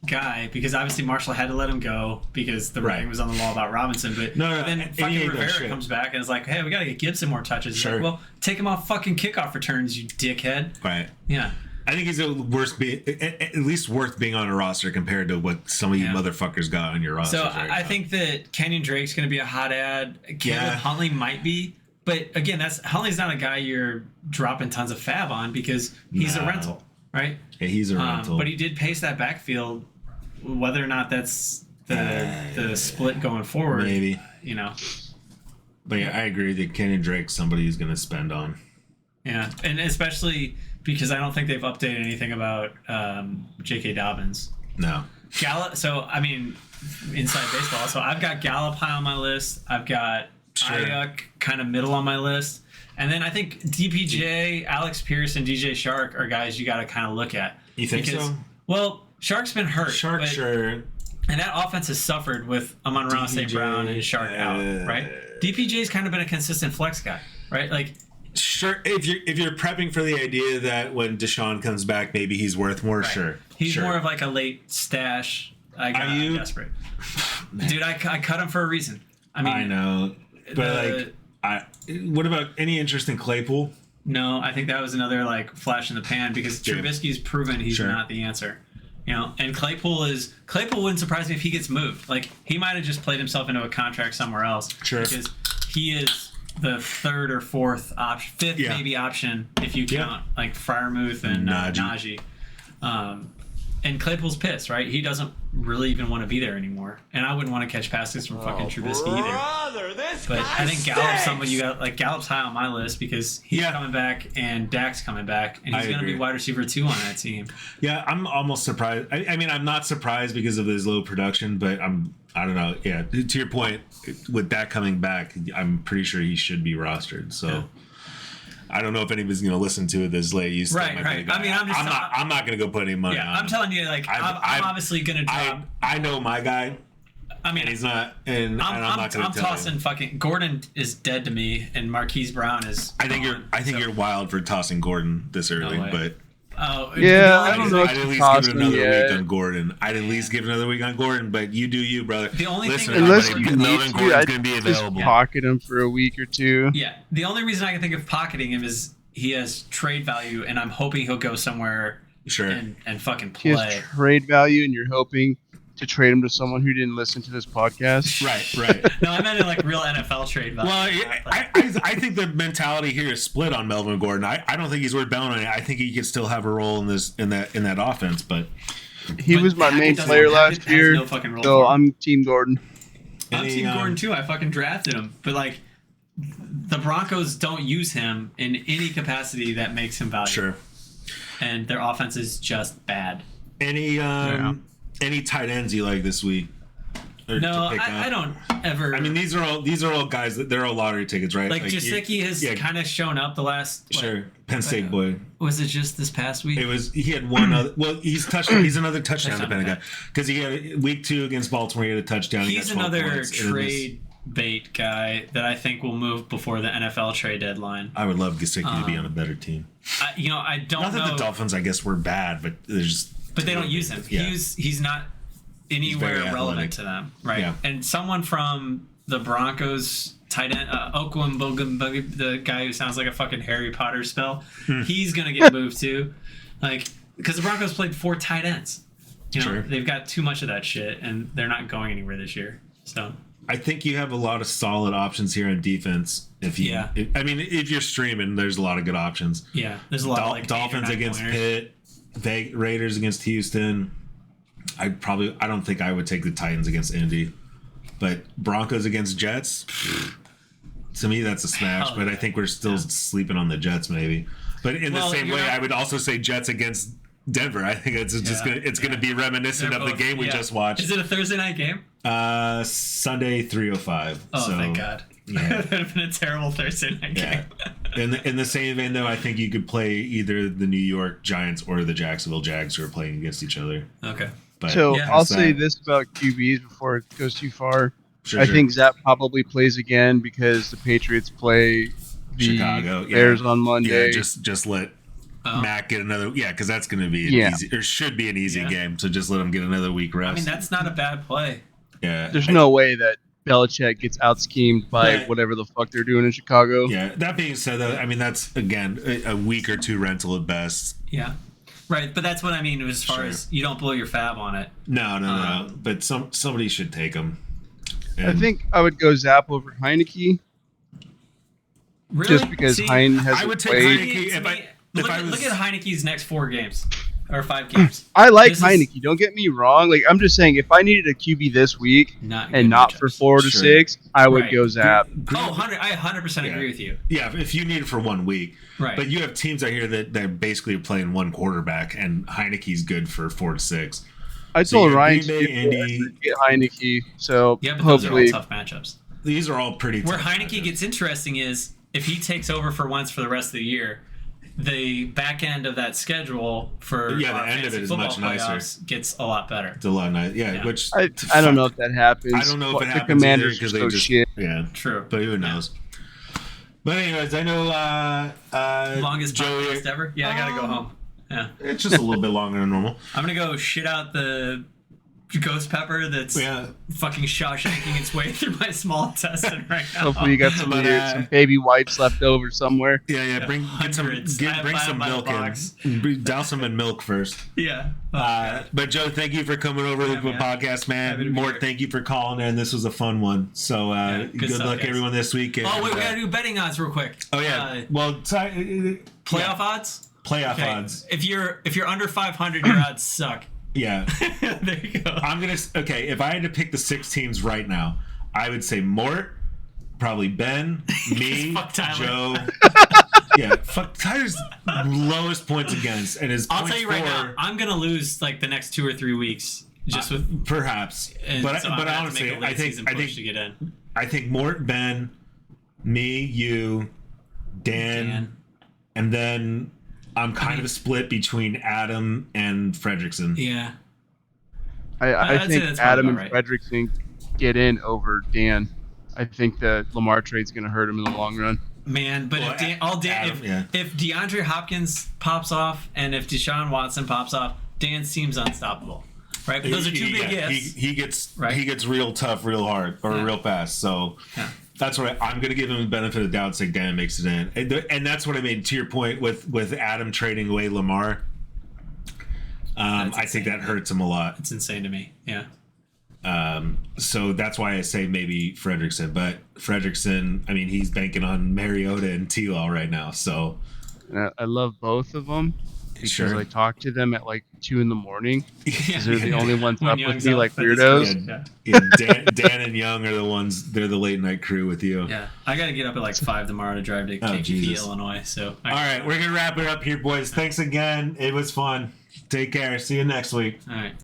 guy because obviously Marshall had to let him go because the writing was on the wall about Robinson. But then fucking Rivera comes back and is like, hey, we got to get Gibson more touches. Sure. Like, well, take him off fucking kickoff returns, you dickhead. Right. Yeah. I think he's at least worth being on a roster compared to what some of you motherfuckers got on your roster. So I think that Kenyon Drake's going to be a hot ad. Caleb Huntley might be. But again, Huntley's not a guy you're dropping tons of fab on because he's a rental, right? Yeah, he's a rental. But he did pace that backfield. Whether or not that's the split going forward, maybe. But yeah, I agree that Kenyon Drake's somebody who's going to spend on. Yeah, and especially because I don't think they've updated anything about J.K. Dobbins. No. Gallup. So I mean, inside baseball. So I've got Gallup high on my list. I've got Ayuk kind of middle on my list, and then I think DPJ, Alex Pierce, and DJ Shark are guys you got to kind of look at. You think so? Well, Shark's been hurt. Sure. And that offense has suffered with Amon-Ra St. Brown and Shark out, right? DPJ's kind of been a consistent flex guy, right? Like, sure, if you're prepping for the idea that when Deshaun comes back, maybe he's worth more, sure. He's more of like a late stash. I'm desperate. Dude, I cut him for a reason. I mean, I know. But what about any interest in Claypool? No, I think that was another flash in the pan because Trubisky's proven he's not the answer. And Claypool wouldn't surprise me if he gets moved. He might have just played himself into a contract somewhere else. Sure. Because he is the 3rd or 4th option, 5th maybe option if you count Freiermuth and Najee. And Claypool's pissed, right? He doesn't really even want to be there anymore. And I wouldn't want to catch passes from fucking Trubisky either. But I think Gallup's somebody you got Gallup's high on my list because he's coming back and Dak's coming back and he's going to be wide receiver 2 on that team. Yeah, I'm almost surprised. I mean, I'm not surprised because of his low production, but I don't know. Yeah, to your point, with Dak coming back, I'm pretty sure he should be rostered. So. Yeah. I don't know if anybody's going to listen to it this late. You right. I mean, I'm not going to go put any money on him. I'm telling you, I'm obviously going to drop. I know my guy. I mean, and he's not, and I'm not going to. I'm tossing fucking Gordon is dead to me, and Marquise Brown is. I think you're wild for tossing Gordon this early, but. Oh yeah, I don't know. I'd at least give it another week on Gordon. I'd at least give another week on Gordon, but you do you, brother. The only thing, unless you need Gordon's going to be available. Just pocket him for a week or two. Yeah, the only reason I can think of pocketing him is he has trade value, and I'm hoping he'll go somewhere and fucking play. He has trade value, and you're hoping to trade him to someone who didn't listen to this podcast. Right. No, I meant in like real NFL trade value. Well, I think the mentality here is split on Melvin Gordon. I don't think he's worth bailing on it. I think he could still have a role in that offense, but he was my main player last year, so I'm Team Gordon. I'm Team Gordon too. I fucking drafted him, but like the Broncos don't use him in any capacity that makes him valuable. Sure. And their offense is just bad. Any tight ends you like this week? No, I don't ever. I mean, these are all guys that they're all lottery tickets, right? Like Gesicki has kind of shown up the last. Penn State boy. Was it just this past week? It was. He had one other. Well, he's another touchdown dependent guy because he had week 2 against Baltimore. He had a touchdown. He's another trade bait guy that I think will move before the NFL trade deadline. I would love Gesicki to be on a better team. I don't know. Not that the Dolphins, I guess, were bad, but there's. But they don't use him. Yeah. He's not anywhere relevant to them, right? Yeah. And someone from the Broncos tight end, Okwuegbunam, the guy who sounds like a fucking Harry Potter spell, he's gonna get moved too, like because the Broncos played 4 tight ends. They've got too much of that shit, and they're not going anywhere this year. So I think you have a lot of solid options here on defense. If you're streaming, there's a lot of good options. Yeah, there's a lot of like Dolphins against Pitt. Raiders against Houston. I don't think I would take the Titans against Indy, but Broncos against Jets. To me, that's a smash. But I think we're still sleeping on the Jets, maybe. But in the same way, I would also say Jets against Denver. I think it's just gonna be reminiscent of the game we just watched. Is it a Thursday night game? Sunday 3:05. Oh, thank God. Yeah. That would have been a terrible Thursday night game. In the same vein, though, I think you could play either the New York Giants or the Jacksonville Jags who are playing against each other. Okay. But I'll say this about QBs before it goes too far. I think Zap probably plays again because the Patriots play the Chicago Bears on Monday. Yeah, just let Mac get another. Yeah, because that's going to be an easy, or should be an easy game. So just let him get another week rest. I mean, that's not a bad play. Yeah. There's no way that Belichick gets out-schemed by whatever the fuck they're doing in Chicago. Yeah. That being said, though, I mean, that's, again, a week or 2 rental at best. Yeah. Right, but that's what I mean as far as you don't blow your fab on it. No. But somebody should take him. I think I would go Zap over Heineke. Really? Just because Heineke hasn't I would take played. Heineke look at Heineke's next 4 games. Or 5 games. I like Heineke. Don't get me wrong. Like I'm just saying, if I needed a QB this week and not for 4 to 6, I would go Zap. I 100% agree with you. Yeah, if you need it for 1 week. Right. But you have teams out here that basically are playing 1 quarterback, and Heineke's good for 4 to 6. I told Ryan to get Heineke. So but hopefully those are all tough matchups. These are all pretty tough. Where Heineke matchups. gets interesting is if he takes over for once for the rest of the year. The back end of that schedule for the end of it is much nicer. Gets a lot better. It's a lot nicer. Yeah, which I don't know if that happens. I don't know if it happens the Commanders because they just shit. Yeah, true. But who knows? But anyways, I know longest podcast ever. Yeah, I gotta go home. Yeah, it's just a little bit longer than normal. I'm gonna go shit out the ghost pepper that's fucking Shawshanking its way through my small intestine right now. Hopefully you got some baby wipes left over somewhere. Yeah. Bring some milk in. Douse them in milk first. Yeah. But Joe, thank you for coming over to the podcast, man. Mort, thank you for calling in. This was a fun one. So good luck guys. Everyone this week. We gotta do betting odds real quick. Oh yeah. Playoff odds. Playoff odds. If you're under 500, your odds suck. Yeah. There you go. If I had to pick the 6 teams right now, I would say Mort, probably Ben, me, Joe. Fuck Tyler's lowest points against, and his. I'll tell you right now, I'm gonna lose like the next 2 or 3 weeks just with perhaps. But honestly, I think to get in. I think Mort, Ben, me, you, Dan. And then I'm kind of split between Adam and Fredrickson. Yeah. I think Adam and Fredrickson get in over Dan. I think the Lamar trade's going to hurt him in the long run. Man, but if DeAndre Hopkins pops off and if Deshaun Watson pops off, Dan's team's unstoppable. Right? But those are 2 big ifs. He gets real tough real hard or real fast. So that's what I'm going to give him the benefit of the doubt and say Dan makes it in. And that's what I mean, to your point, with Adam trading away Lamar. I think that hurts him a lot. It's insane to me. Yeah. So that's why I say maybe Fredrickson. But Fredrickson, I mean, he's banking on Mariota and T-Law right now. So I love both of them because I talk to them at like 2 a.m. because they're the only ones up with me like weirdos. Dan and Young are the ones. They're the late night crew with you. Yeah, I got to get up at like 5 tomorrow to drive to Kankakee, Illinois. So all right, we're gonna wrap it up here, boys. Thanks again. It was fun. Take care. See you next week. All right.